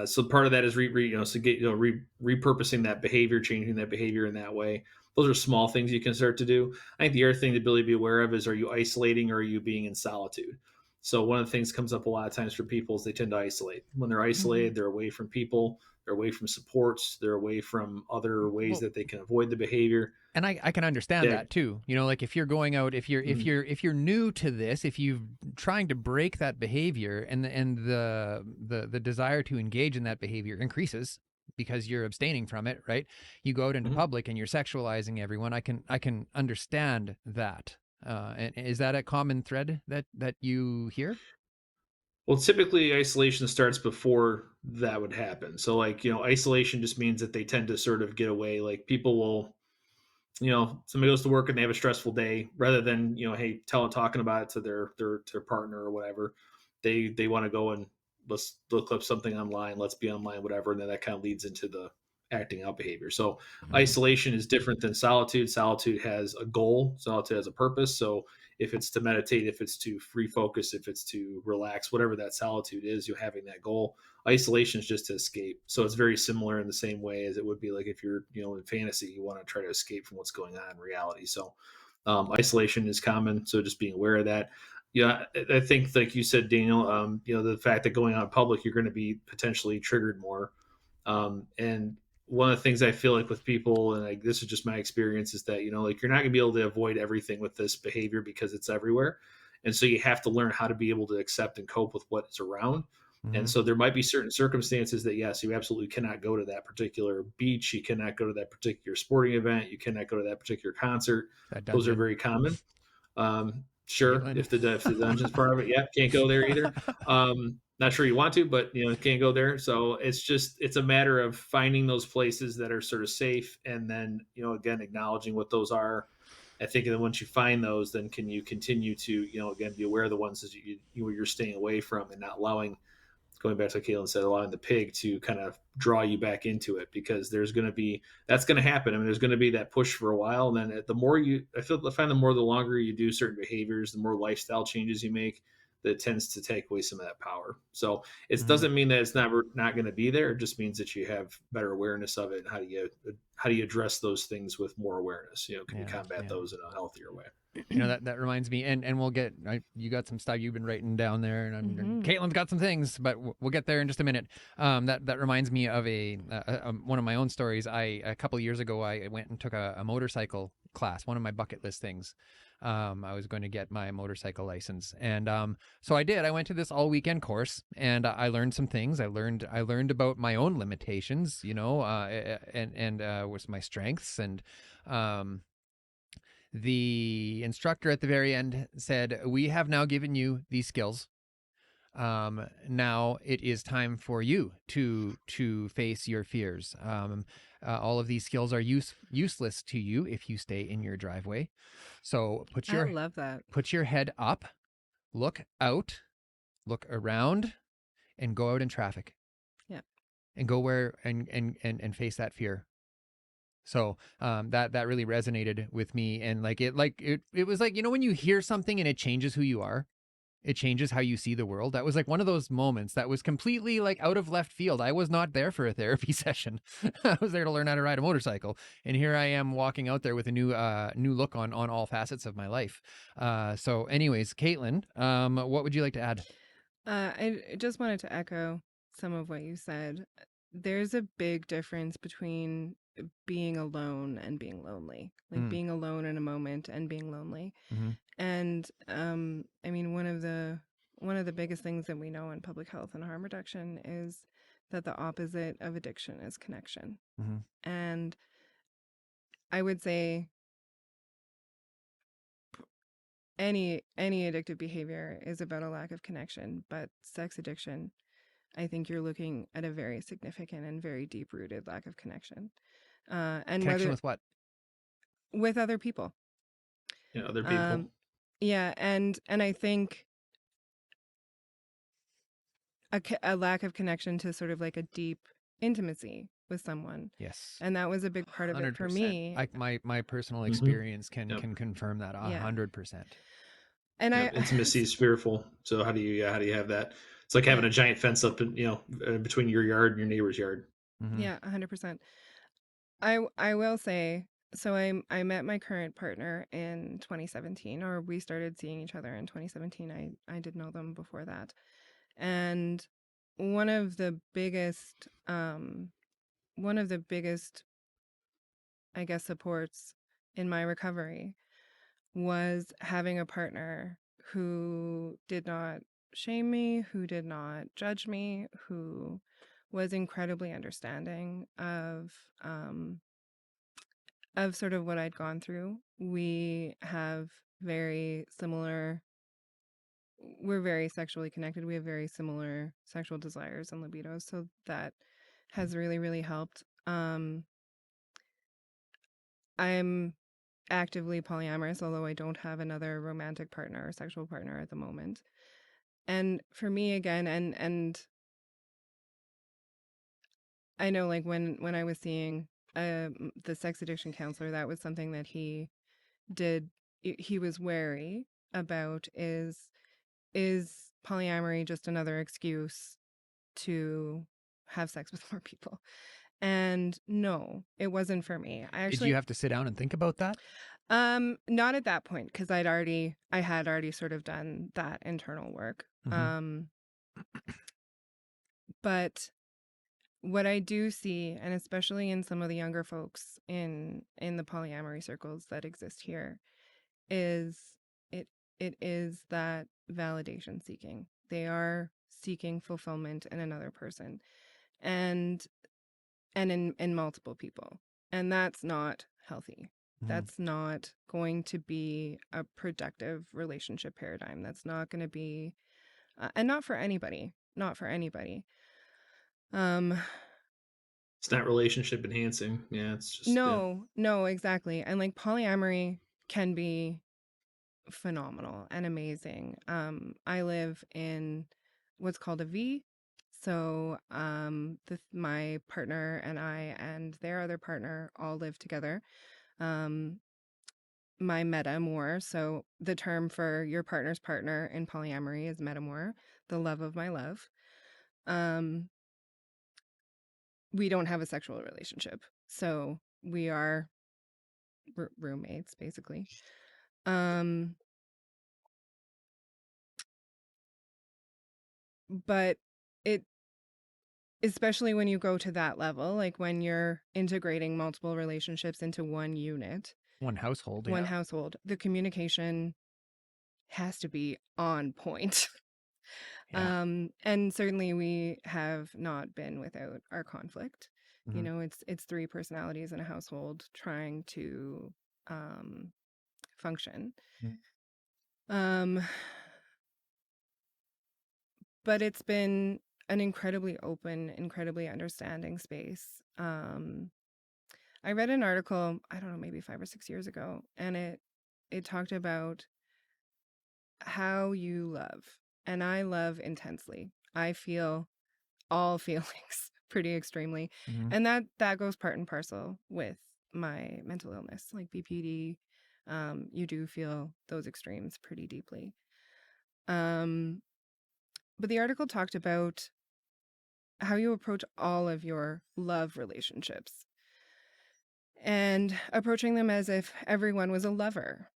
So part of that is repurposing that behavior, changing that behavior in that way. Those are small things you can start to do. I think the other thing to really be aware of is, are you isolating or are you being in solitude? So one of the things comes up a lot of times for people is they tend to isolate. When they're isolated, they're away from people, they're away from supports, they're away from other ways that they can avoid the behavior. And I can understand that too. Like if you're going out, if you're new to this, if you're trying to break that behavior, and the desire to engage in that behavior increases because you're abstaining from it, right? You go out into public and you're sexualizing everyone. I can understand that. And is that a common thread that you hear? Well, typically isolation starts before that would happen. So like, isolation just means that they tend to sort of get away. Like people will, somebody goes to work and they have a stressful day, rather than, hey, talking about it to their partner or whatever. They want to go and let's look up something online, let's be online, whatever. And then that kind of leads into the acting out behavior. So isolation is different than solitude. Solitude has a goal. Solitude has a purpose. So if it's to meditate, if it's to free focus, if it's to relax, whatever that solitude is, you're having that goal. Isolation is just to escape. So it's very similar in the same way as it would be like if you're, in fantasy, you want to try to escape from what's going on in reality. So isolation is common. So just being aware of that. Yeah, I think, like you said, Daniel, the fact that going out in public, you're going to be potentially triggered more. And one of the things I feel like with people, and like this is just my experience, is that like you're not going to be able to avoid everything with this behavior because it's everywhere, and so you have to learn how to be able to accept and cope with what is around. And so there might be certain circumstances that yes, you absolutely cannot go to that particular beach, you cannot go to that particular sporting event, you cannot go to that particular concert. Those are very common. Sure, Caitlyn. if the dungeon's part of it, yeah, can't go there either. Not sure you want to, but can't go there. So it's a matter of finding those places that are sort of safe, and then again acknowledging what those are. I think that once you find those, then can you continue to again be aware of the ones that you're staying away from, and not allowing, going back to what Caitlyn said, allowing the pig to kind of draw you back into it, because that's going to happen. I mean, there's going to be that push for a while. And then the more the longer you do certain behaviors, the more lifestyle changes you make, that tends to take away some of that power. So it doesn't mean that it's not going to be there. It just means that you have better awareness of it. And how do you address those things with more awareness? Can you combat those in a healthier way? That reminds me, and we'll get, you got some stuff you've been writing down there, and Caitlyn's got some things, but we'll get there in just a minute. That reminds me of one of my own stories. A couple of years ago, I went and took a motorcycle class, one of my bucket list things. I was going to get my motorcycle license, and so I did. I went to this all weekend course, and I learned some things. I learned about my own limitations, and what's my strengths, and the instructor at the very end said, "We have now given you these skills. Now it is time for you to face your fears. All of these skills are useless to you if you stay in your driveway. So I love that. Put your head up, look out, look around, and go out in traffic. Yeah, and go where and face that fear." So that really resonated with me, and it was like, when you hear something and it changes who you are, it changes how you see the world. That was like one of those moments that was completely like out of left field. I was not there for a therapy session. I was there to learn how to ride a motorcycle, and here I am walking out there with a new look on all facets of my life. So anyways, Caitlyn, what would you like to add? I just wanted to echo some of what you said. There's a big difference between being alone and being lonely, like being alone in a moment and being lonely. And I mean, one of the biggest things that we know in public health and harm reduction is that the opposite of addiction is connection. And I would say any addictive behavior is about a lack of connection, but sex addiction, I think you're looking at a very significant and very deep-rooted lack of connection. And Connection with what? With other people. Yeah, other people. Yeah, and I think a lack of connection to sort of like a deep intimacy with someone. Yes. And that was a big part of 100%. It for me. My personal experience can confirm that 100%. And intimacy is fearful. So how do you have that? It's like having a giant fence up in, between your yard and your neighbor's yard. Yeah, 100%. I will say, so I met my current partner in 2017, or we started seeing each other in 2017. I did know them before that. And one of the biggest, I guess, supports in my recovery was having a partner who did not shame me, who did not judge me, who was incredibly understanding of sort of what I'd gone through. We have very similar, we're very sexually connected. We have very similar sexual desires and libidos. So that has really, really helped. I'm actively polyamorous, although I don't have another romantic partner or sexual partner at the moment. And for me, again, and I know, like when I was seeing the sex addiction counselor, that was something that he did. He was wary about is polyamory just another excuse to have sex with more people? And no, it wasn't for me. I Did you actually have to sit down and think about that? not at that point, because I had already sort of done that internal work. Mm-hmm. But what I do see, and especially in some of the younger folks in the polyamory circles that exist here, is it it is that validation seeking. They are seeking fulfillment in another person, and in multiple people, and that's not healthy. Mm-hmm. That's not going to be a productive relationship paradigm. That's not going to be and not for anybody, not for anybody. um It's not relationship enhancing. Yeah, it's just yeah. no, exactly. And like polyamory can be phenomenal and amazing. I live in what's called a V. So my partner and I and their other partner all live together. Um, my metamour, so the term for your partner's partner in polyamory is metamour, the love of my love. Um, we don't have a sexual relationship, so we are roommates basically. Um, but it especially when you go to that level, like when you're integrating multiple relationships into one unit, One household. one Yeah. household, the communication has to be on point. Yeah. And certainly we have not been without our conflict. You Mm-hmm. know, it's three personalities in a household trying to function. Um, but it's been an incredibly open, incredibly understanding space. I read an article, I don't know, maybe 5 or 6 years ago, and it talked about how you love. And I love intensely. I feel all feelings pretty extremely. Mm-hmm. And that goes part and parcel with my mental illness, like BPD. You do feel those extremes pretty deeply. But the article talked about how you approach all of your love relationships and approaching them as if everyone was a lover.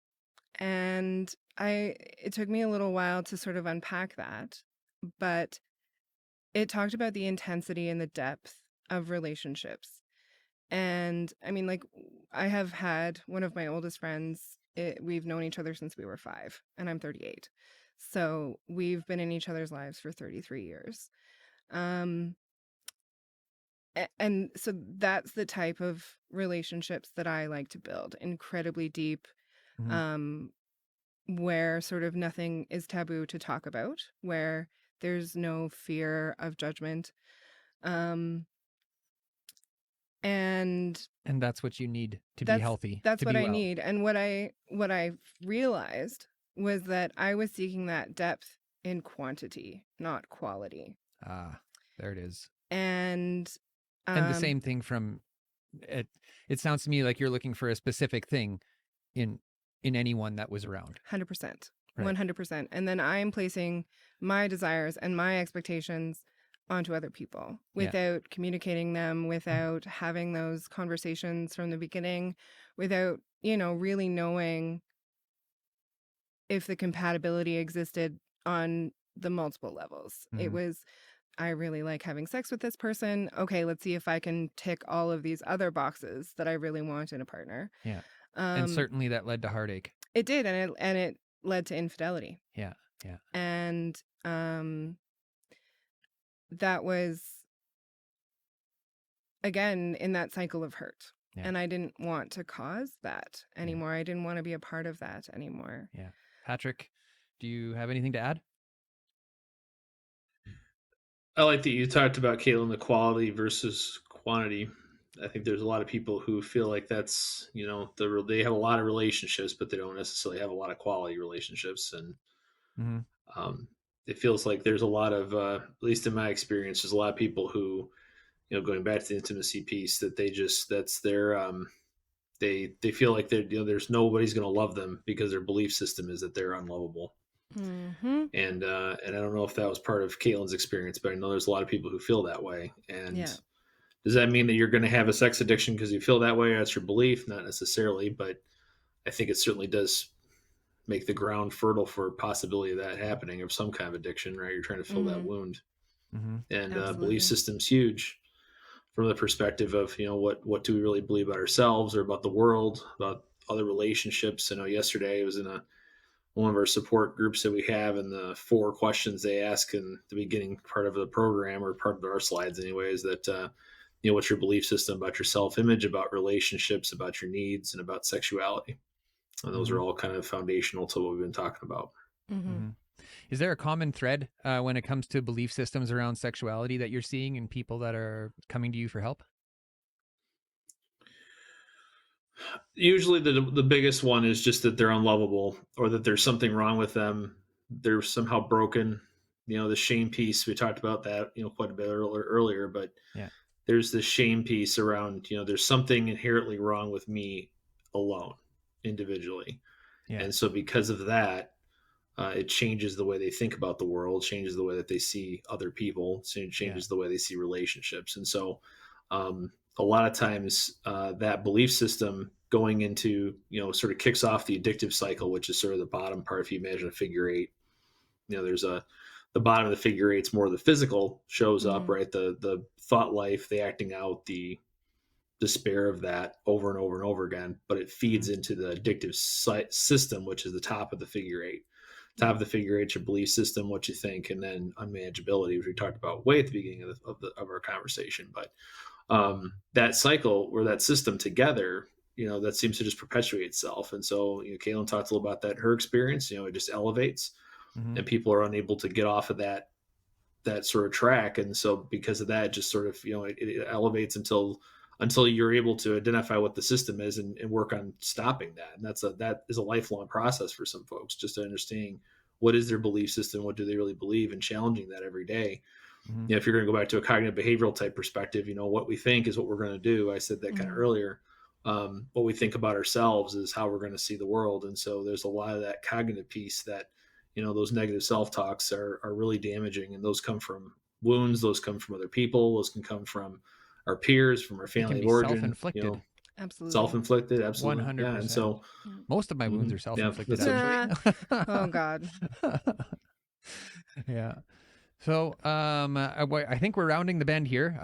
And it took me a little while to sort of unpack that, but it talked about the intensity and the depth of relationships. And I mean, like, I have had one of my oldest friends, we've known each other since we were 5, and I'm 38. So we've been in each other's lives for 33 years. Um, and so that's the type of relationships that I like to build, incredibly deep, Mm-hmm. um, where sort of nothing is taboo to talk about, where there's no fear of judgment. Um, and And that's what you need to be that's healthy, that's to what be I well. need. And what I realized was that I was seeking that depth in quantity, not quality. Ah, there it is. And And the same thing from it. It sounds to me like you're looking for a specific thing in anyone that was around. 100%. Right. 100%. And then I'm placing my desires and my expectations onto other people without communicating them, without having those conversations from the beginning, without, really knowing if the compatibility existed on the multiple levels. It Mhm. was, I really like having sex with this person. Okay, let's see if I can tick all of these other boxes that I really want in a partner. Yeah. And certainly that led to heartache. It did, and it led to infidelity. Yeah. Yeah. And that was again in that cycle of hurt. Yeah. And I didn't want to cause that anymore. I didn't want to be a part of that anymore. Yeah. Patrick, do you have anything to add? I like that you talked about, Caitlyn, the quality versus quantity. I think there's a lot of people who feel like that's, they have a lot of relationships, but they don't necessarily have a lot of quality relationships. And Mm-hmm. it feels like there's a lot of, at least in my experience, there's a lot of people who going back to the intimacy piece, that that's their, they feel like there's nobody's going to love them because their belief system is that they're unlovable. Mm-hmm. And I don't know if that was part of Caitlyn's experience, but I know there's a lot of people who feel that way. And Yeah. does that mean that you're going to have a sex addiction because you feel that way? That's your belief, not necessarily, but I think it certainly does make the ground fertile for possibility of that happening, of some kind of addiction, right? You're trying to fill that wound. And belief system's huge from the perspective of, what do we really believe about ourselves or about the world, about other relationships. I know yesterday I was in one of our support groups that we have, and the 4 questions they ask in the beginning part of the program, or part of our slides anyway, is that, what's your belief system about your self-image, about relationships, about your needs, and about sexuality. And those are all kind of foundational to what we've been talking about. Is there a common thread when it comes to belief systems around sexuality that you're seeing in people that are coming to you for help? Usually the biggest one is just that they're unlovable, or that there's something wrong with them. They're somehow broken. The shame piece, we talked about that, quite a bit earlier, but yeah, there's the shame piece around, there's something inherently wrong with me alone, individually. yeah. And so because of that, it changes the way they think about the world, changes the way that they see other people, changes the way they see relationships. And so a lot of times that belief system going into, sort of kicks off the addictive cycle, which is sort of the bottom part. If you imagine a figure 8, there's the bottom of the figure 8's more of the physical shows up, right? The thought life, the acting out, the despair of that over and over and over again, but it feeds into the addictive system, which is the top of the figure 8. Top of the figure 8's your belief system, what you think, and then unmanageability, which we talked about way at the beginning of our conversation. But that cycle, or that system together, that seems to just perpetuate itself. And so, Caitlyn talked a little about that, her experience. It just elevates, and people are unable to get off of that sort of track. And so because of that, just sort of, it elevates until you're able to identify what the system is, and work on stopping that. And that is a lifelong process for some folks, just understanding what is their belief system, what do they really believe, and challenging that every day. If you're going to go back to a cognitive behavioral type perspective, what we think is what we're going to do. I said that kind of earlier. What we think about ourselves is how we're going to see the world. And so there's a lot of that cognitive piece that, those negative self-talks are really damaging. And those come from wounds. Those come from other people. Those can come from our peers, from our family of origin. Self-inflicted. Absolutely. Self-inflicted. Absolutely. 100%. Yeah. And so most of my wounds are self-inflicted. Yeah, oh God. Yeah. So I think we're rounding the bend here.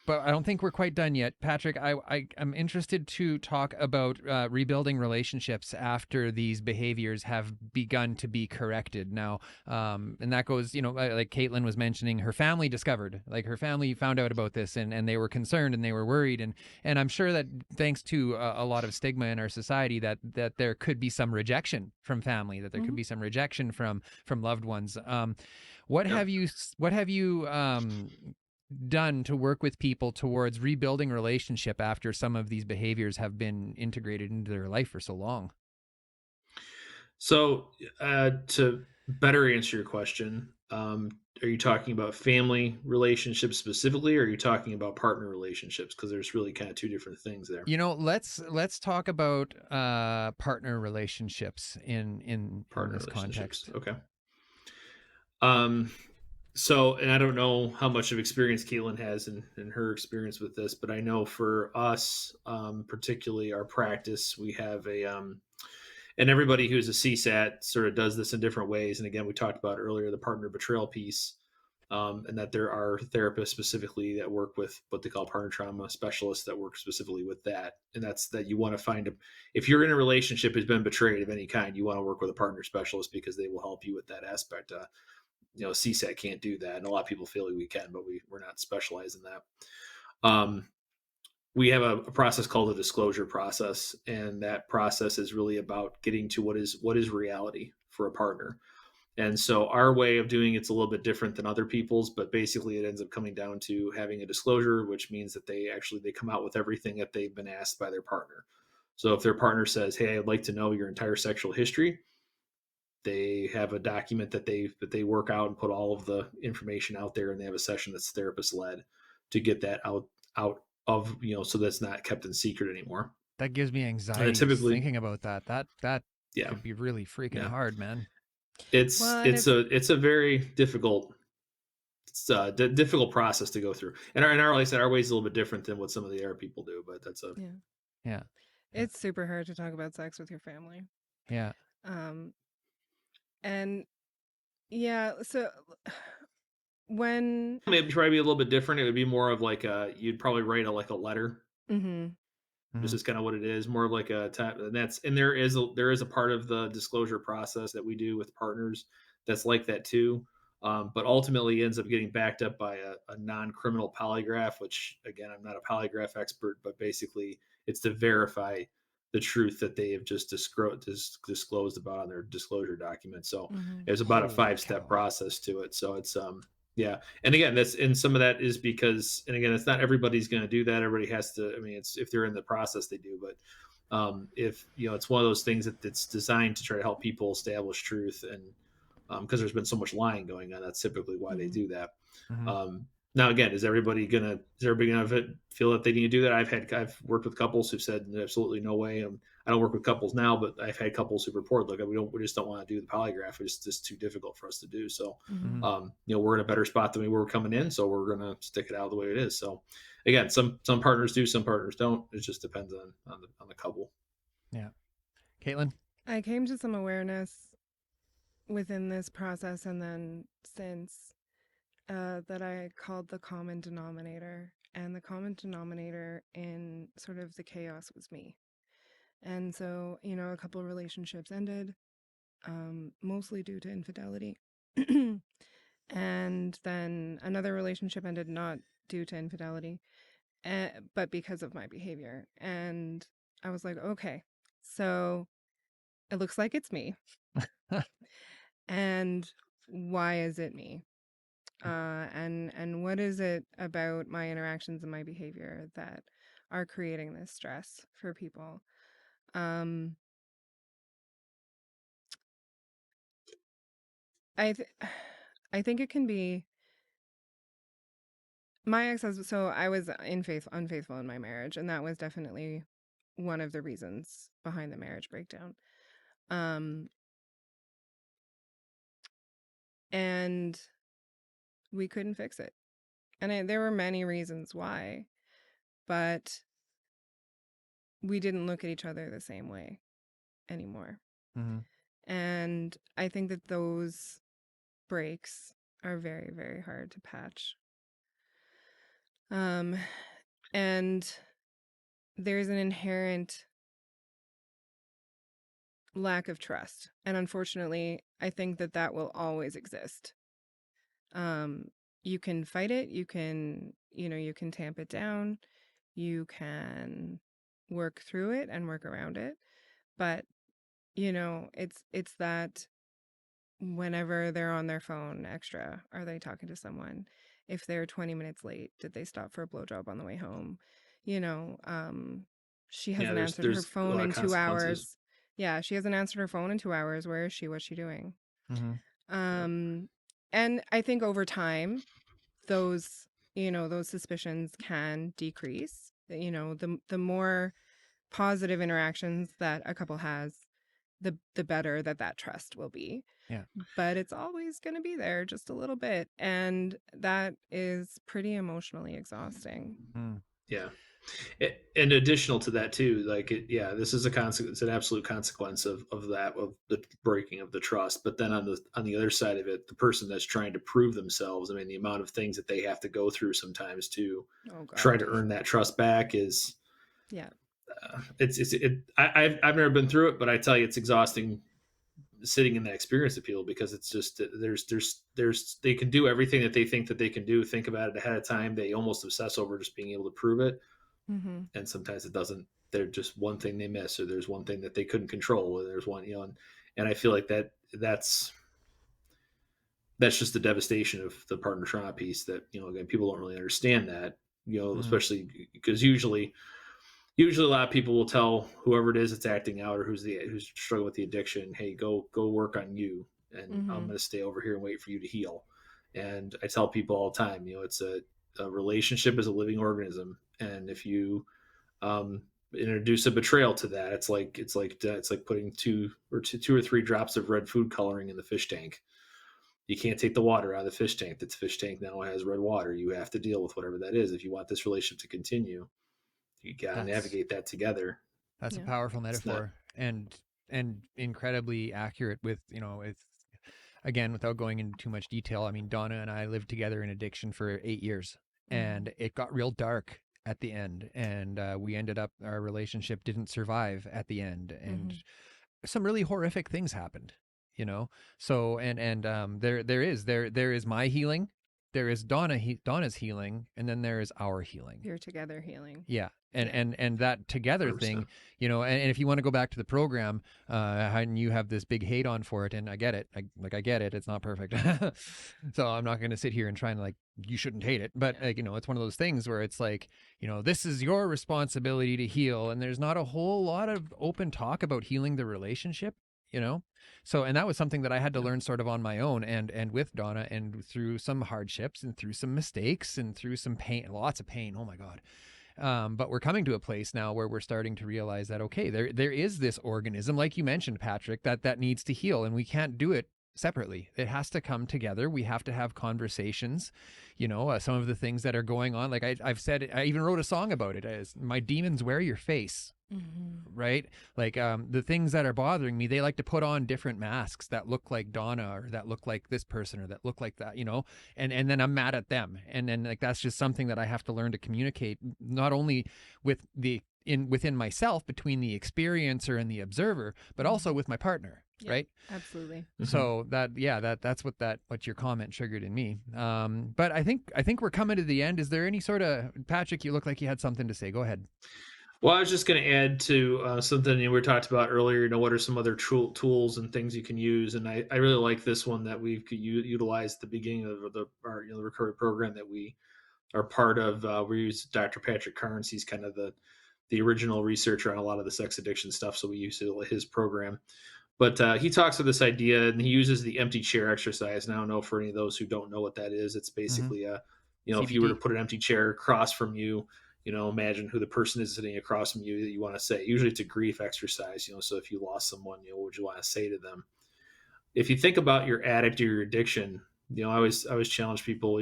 But I don't think we're quite done yet. Patrick, I'm interested to talk about rebuilding relationships after these behaviors have begun to be corrected now. And that goes, like Caitlyn was mentioning, her family discovered, like her family found out about this, and they were concerned and they were worried. And I'm sure that thanks to a lot of stigma in our society, that there could be some rejection from family, that there could be some rejection from loved ones. What have you done to work with people towards rebuilding relationship after some of these behaviors have been integrated into their life for so long? So to better answer your question, are you talking about family relationships specifically, or are you talking about partner relationships? Because there's really kind of two different things there. Let's talk about partner relationships in this context. Okay. So, and I don't know how much of experience Caitlyn has in her experience with this, but I know for us, particularly our practice, we have and everybody who's a CSAT sort of does this in different ways. And again, we talked about earlier the partner betrayal piece, and that there are therapists specifically that work with what they call partner trauma specialists that work specifically with that. And that's that you want to find if you're in a relationship who's been betrayed of any kind, you want to work with a partner specialist because they will help you with that aspect. CSAT can't do that. And a lot of people feel like we can, but we're not specialized in that. We have a process called the disclosure process. And that process is really about getting to what is reality for a partner. And so our way of doing it's a little bit different than other people's, but basically it ends up coming down to having a disclosure, which means that they come out with everything that they've been asked by their partner. So if their partner says, "Hey, I'd like to know your entire sexual history," they have a document that they work out and put all of the information out there, and they have a session that's therapist led. to get that out of, so that's not kept in secret anymore. That gives me anxiety just thinking about that. That yeah, could be really freaking hard, man. It's a very difficult difficult process to go through. And like I said, our way is a little bit different than what some of the other people do, but that's yeah. It's super hard to talk about sex with your family. Yeah. And so when maybe probably be a little bit different, it would be more of like you'd probably write a letter. This is kind of what it is, more of like a type, and there is a part of the disclosure process that we do with partners that's like that too. But ultimately ends up getting backed up by a non-criminal polygraph, which again, I'm not a polygraph expert, but basically it's to verify the truth that they have just disclosed about on their disclosure document. So there's about a 5-step process to it. So it's yeah. And again, some of that is because, and again, it's not everybody's going to do that. Everybody has to, I mean, it's, if they're in the process, they do, but if, it's one of those things that's designed to try to help people establish truth. And because there's been so much lying going on, that's typically why they do that. Now, again, is everybody gonna feel that they need to do that? I've worked with couples who've said absolutely no way. I don't work with couples now, but I've had couples who report, look, we just don't want to do the polygraph. It's just too difficult for us to do. So, we're in a better spot than we were coming in, so we're gonna stick it out the way it is. So, again, some partners do, some partners don't. It just depends on the couple. Yeah, Caitlyn, I came to some awareness within this process, and then since. That I called the common denominator. And the common denominator in sort of the chaos was me. And so, a couple of relationships ended, mostly due to infidelity. And then another relationship ended not due to infidelity, but because of my behavior. And I was like, okay, so it looks like it's me. And why is it me? And what is it about my interactions and my behavior that are creating this stress for people? I think it can be my ex-husband. So I was unfaithful in my marriage, and that was definitely one of the reasons behind the marriage breakdown. And we couldn't fix it. And there were many reasons why, but we didn't look at each other the same way anymore. And I think that those breaks are very, very hard to patch. And there's an inherent lack of trust. And unfortunately, I think that will always exist. You can fight it. You can tamp it down. You can work through it and work around it. But, it's that whenever they're on their phone extra, are they talking to someone? If they're 20 minutes late, did they stop for a blowjob on the way home? She hasn't answered her phone in 2 hours. Yeah, she hasn't answered her phone in 2 hours. Where is she? What's she doing? And I think over time, those suspicions can decrease. The more positive interactions that a couple has, the better that trust will be. Yeah. But it's always going to be there just a little bit. And that is pretty emotionally exhausting. Yeah. And additional to that too, this is it's an absolute consequence of the breaking of the trust. But then on the other side of it, the person that's trying to prove themselves, I mean, the amount of things that they have to go through sometimes to try to earn that trust back is, I've never been through it, but I tell you, it's exhausting sitting in that experience of people, because it's just, they can do everything that they think that they can do, think about it ahead of time. They almost obsess over just being able to prove it. And sometimes it doesn't, there's just one thing they miss, or there's one thing that they couldn't control, or there's one, and I feel like that's just the devastation of the partner trauma piece that, again, people don't really understand that, especially because usually a lot of people will tell whoever it is that's acting out, or who's struggling with the addiction, hey, go work on you, and I'm going to stay over here and wait for you to heal. And I tell people all the time, a relationship is a living organism, and if you um, introduce a betrayal to that, it's like putting two or three drops of red food coloring in the fish tank. You can't take the water out of the fish tank. The fish tank now has red water. You have to deal with whatever that is. If you want this relationship to continue, you got to That's navigate that together. that's a Yeah. powerful It's not. metaphor, and incredibly accurate with, it's, again, without going into too much detail. I mean, Donna and I lived together in addiction for 8 years, and it got real dark at the end, and we ended up, our relationship didn't survive at the end, and some really horrific things happened, so, there is my healing, there is Donna's healing, and then there is our healing. You're together healing. Yeah. And, Yeah. and that together 100%. thing, and if you want to go back to the program, and you have this big hate on for it, and I get it, I get it, it's not perfect. So I'm not going to sit here and try and you shouldn't hate it, but it's one of those things where it's like, this is your responsibility to heal, and there's not a whole lot of open talk about healing the relationship, so, and that was something that I had to learn sort of on my own, and with Donna, and through some hardships, and through some mistakes, and through some pain, lots of pain. Oh my God. But we're coming to a place now where we're starting to realize that, okay, there is this organism, like you mentioned, Patrick, that needs to heal, and we can't do it separately. It has to come together. We have to have conversations, some of the things that are going on. Like I've said, I even wrote a song about it as "My Demons Wear Your Face." Right? Like, the things that are bothering me, they like to put on different masks that look like Donna, or that look like this person, or that look like that, and then I'm mad at them. And then, that's just something that I have to learn to communicate, not only with within myself, between the experiencer and the observer, but also with my partner. Yeah, right? Absolutely. So that's what your comment triggered in me. But I think we're coming to the end. Is there any sort of, Patrick, you look like you had something to say. Go ahead. Well, I was just going to add to something we talked about earlier. What are some other tools and things you can use? And I really like this one that we've utilized at the beginning of our the recovery program that we are part of. We use Dr. Patrick Carnes. He's kind of the original researcher on a lot of the sex addiction stuff. So we use his program. But he talks of this idea, and he uses the empty chair exercise. And I don't know, for any of those who don't know what that is, it's basically if you were to CBT. put an empty chair across from you, imagine who the person is sitting across from you that you want to say. Usually it's a grief exercise, so if you lost someone, what would you want to say to them? If you think about your addict or your addiction, I always challenge people,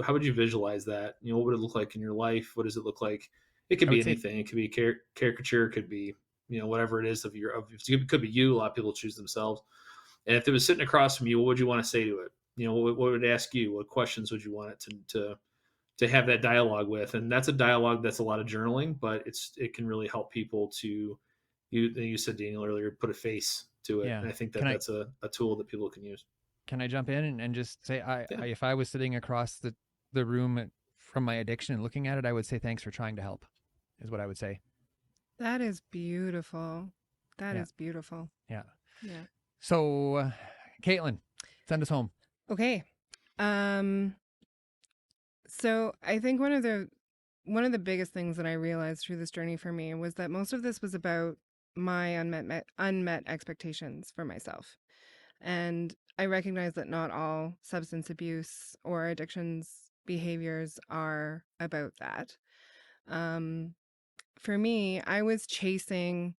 how would you visualize that? What would it look like in your life? What does it look like? It could I be would say, anything. It could be caricature. It could be, whatever it is it could be you. A lot of people choose themselves. And if it was sitting across from you, what would you want to say to it? What would it ask you? What questions would you want it to have that dialogue with? And that's a dialogue that's a lot of journaling, but it can really help people to, you said, Daniel, earlier, put a face to it. yeah. And I think Can I that's a tool that people can use. can I jump in and just say, Yeah. if I was sitting across the room from my addiction and looking at it, I would say, thanks for trying to help, is what I would say. That is beautiful. That is beautiful. Yeah. Yeah. So, Caitlyn, send us home. Okay. So I think one of the biggest things that I realized through this journey for me was that most of this was about my unmet expectations for myself. And I recognize that not all substance abuse or addictions behaviors are about that. For me, I was chasing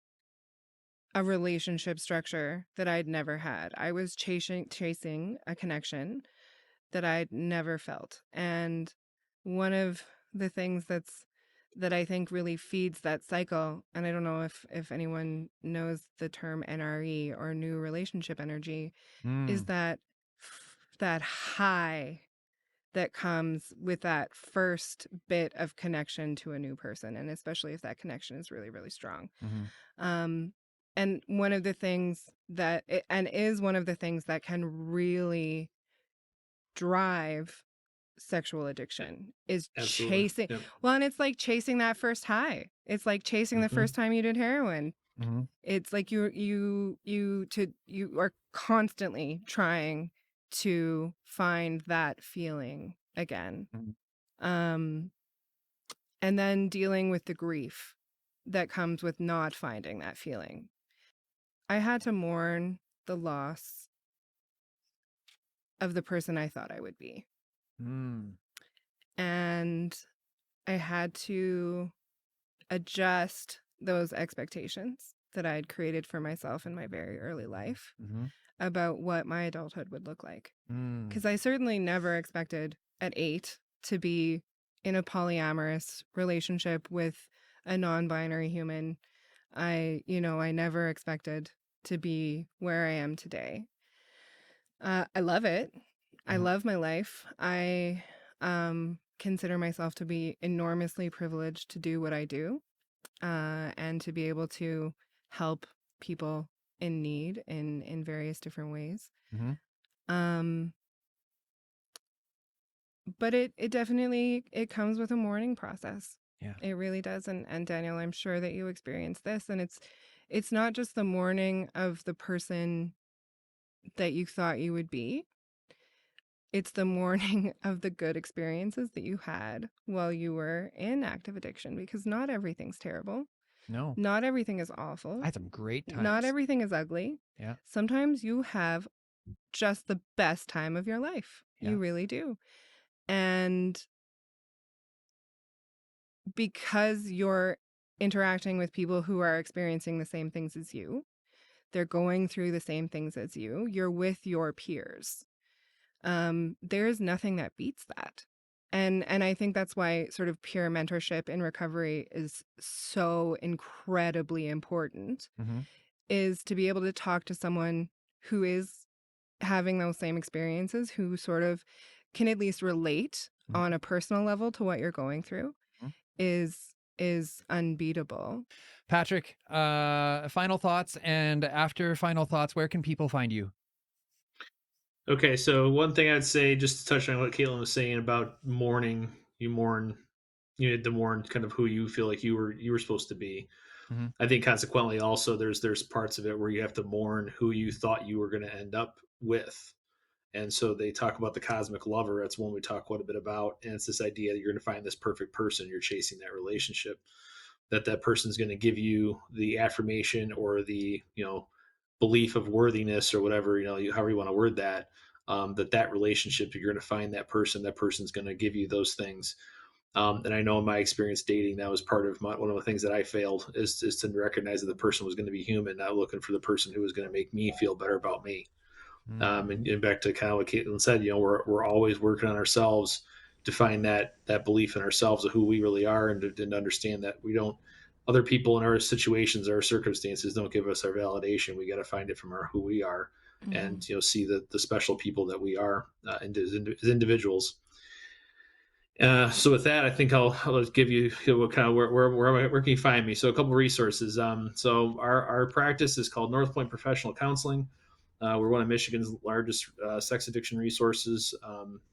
a relationship structure that I'd never had. I was chasing a connection that I'd never felt. And one of the things that I think really feeds that cycle, and I don't know if anyone knows the term NRE, or new relationship energy, is that high that comes with that first bit of connection to a new person, and especially if that connection is really, really strong. And one of the things is one of the things that can really drive sexual addiction is Absolutely. chasing. Yep. Well, and it's like chasing that first high. It's like chasing the first time you did heroin. It's like you are constantly trying to find that feeling again. And then dealing with the grief that comes with not finding that feeling. I had to mourn the loss of the person I thought I would be. And I had to adjust those expectations that I had created for myself in my very early life about what my adulthood would look like. Because I certainly never expected at 8 to be in a polyamorous relationship with a non-binary human. I never expected to be where I am today. I love it. I love my life. I consider myself to be enormously privileged to do what I do, and to be able to help people in need in various different ways. But it definitely, it comes with a mourning process. Yeah. It really does. And Daniel, I'm sure that you experience this, and it's not just the mourning of the person that you thought you would be. It's the mourning of the good experiences that you had while you were in active addiction, because not everything's terrible. No. Not everything is awful. I had some great times. Not everything is ugly. Yeah. Sometimes you have just the best time of your life. Yeah. You really do. And because you're interacting with people who are experiencing the same things as you, they're going through the same things as you're with your peers. There's nothing that beats that. And I think that's why sort of peer mentorship in recovery is so incredibly important, is to be able to talk to someone who is having those same experiences, who sort of can at least relate on a personal level to what you're going through, is unbeatable. Patrick, final thoughts, and after final thoughts, where can people find you? Okay, so one thing I'd say, just to touch on what Caitlyn was saying about mourning, you need to mourn kind of who you feel like you were supposed to be. I think consequently also there's parts of it where you have to mourn who you thought you were going to end up with. And so they talk about the cosmic lover. That's one we talk quite a bit about. And it's this idea that you're going to find this perfect person. You're chasing that relationship, that person's going to give you the affirmation or the, belief of worthiness or whatever, however you want to word that, that relationship, you're going to find that person's going to give you those things. And I know in my experience dating, that was part of one of the things that I failed is to recognize that the person was going to be human, not looking for the person who was going to make me feel better about me. And back to kind of what Caitlyn said, we're always working on ourselves to find that belief in ourselves of who we really are, and to understand that other people in our situations, our circumstances don't give us our validation. We got to find it from who we are, and see the special people that we are as individuals. So with that, I think I'll give you kind of where can you find me. So a couple of resources. So our practice is called North Point Professional Counseling. We're one of Michigan's largest sex addiction resources.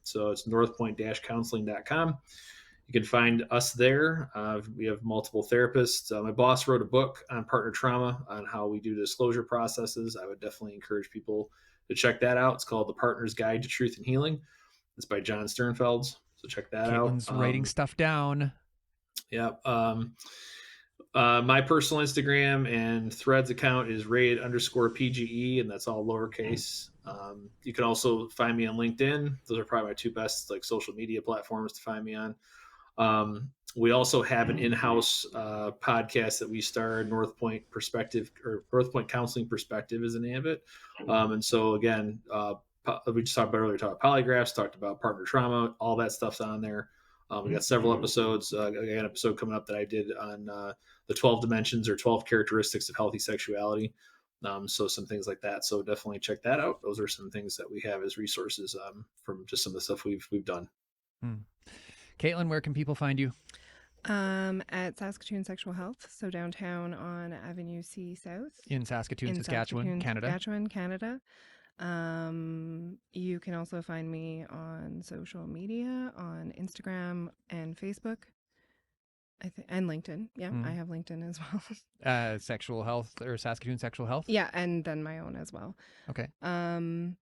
So it's northpoint-counseling.com. You can find us there. We have multiple therapists. My boss wrote a book on partner trauma, on how we do disclosure processes. I would definitely encourage people to check that out. It's called The Partner's Guide to Truth and Healing. It's by John Sternfeld. So check that Caitlin's out. writing stuff down. Yeah. My personal Instagram and Threads account is rated_PGE, and that's all lowercase. You can also find me on LinkedIn. Those are probably my two best social media platforms to find me on. We also have an in-house podcast that we started, North Point Perspective, or North Point Counseling Perspective is the name of it. And so again, we just talked about earlier, talked about polygraphs, talked about partner trauma, all that stuff's on there. We got several episodes. I got an episode coming up that I did on the 12 dimensions or 12 characteristics of healthy sexuality. So some things like that. So definitely check that out. Those are some things that we have as resources from just some of the stuff we've done. Caitlyn, where can people find you? At Saskatoon Sexual Health, so downtown on Avenue C South. In Saskatoon, Saskatchewan, Canada. Saskatchewan, Canada. You can also find me on social media, on Instagram and Facebook, and LinkedIn. Yeah, I have LinkedIn as well. Sexual Health, or Saskatoon Sexual Health? Yeah, and then my own as well. Okay. And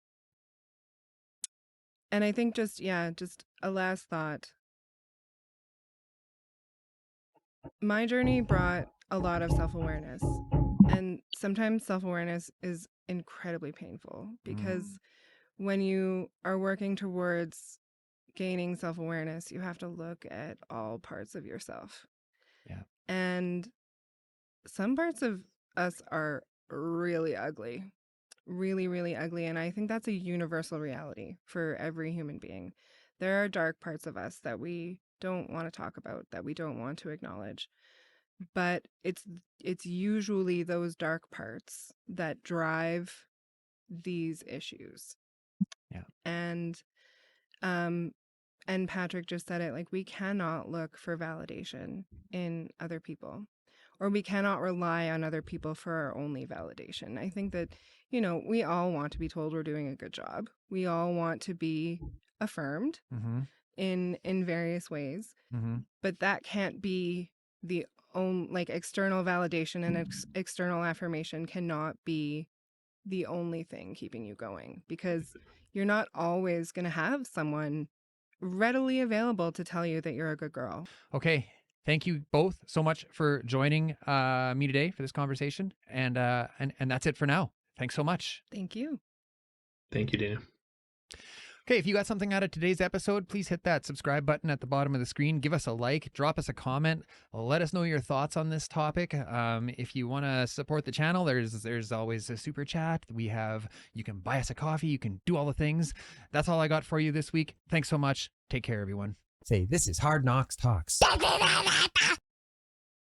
I think just a last thought. My journey brought a lot of self-awareness, and sometimes self-awareness is incredibly painful, because when you are working towards gaining self-awareness, you have to look at all parts of yourself. Yeah. And some parts of us are really ugly, really, really ugly. And I think that's a universal reality for every human being. There are dark parts of us that we don't want to talk about, that we don't want to acknowledge. But it's usually those dark parts that drive these issues. Yeah. And Patrick just said it, like, we cannot look for validation in other people, or we cannot rely on other people for our only validation. I think that, you know, we all want to be told we're doing a good job. We all want to be affirmed Mm-hmm. in various ways, Mm-hmm. but that can't be the own, like, external validation and external affirmation cannot be the only thing keeping you going, because you're not always going to have someone readily available to tell you that you're a good girl. Okay. Thank you both so much for joining me today for this conversation. And that's it for now. Thanks so much. Thank you. Thank you, Dana. Okay, if you got something out of today's episode, please hit that subscribe button at the bottom of the screen. Give us a like, drop us a comment. Let us know your thoughts on this topic. If you want to support the channel, there's always a super chat. You can buy us a coffee. You can do all the things. That's all I got for you this week. Thanks so much. Take care, everyone. Say, this is Hard Knocks Talks.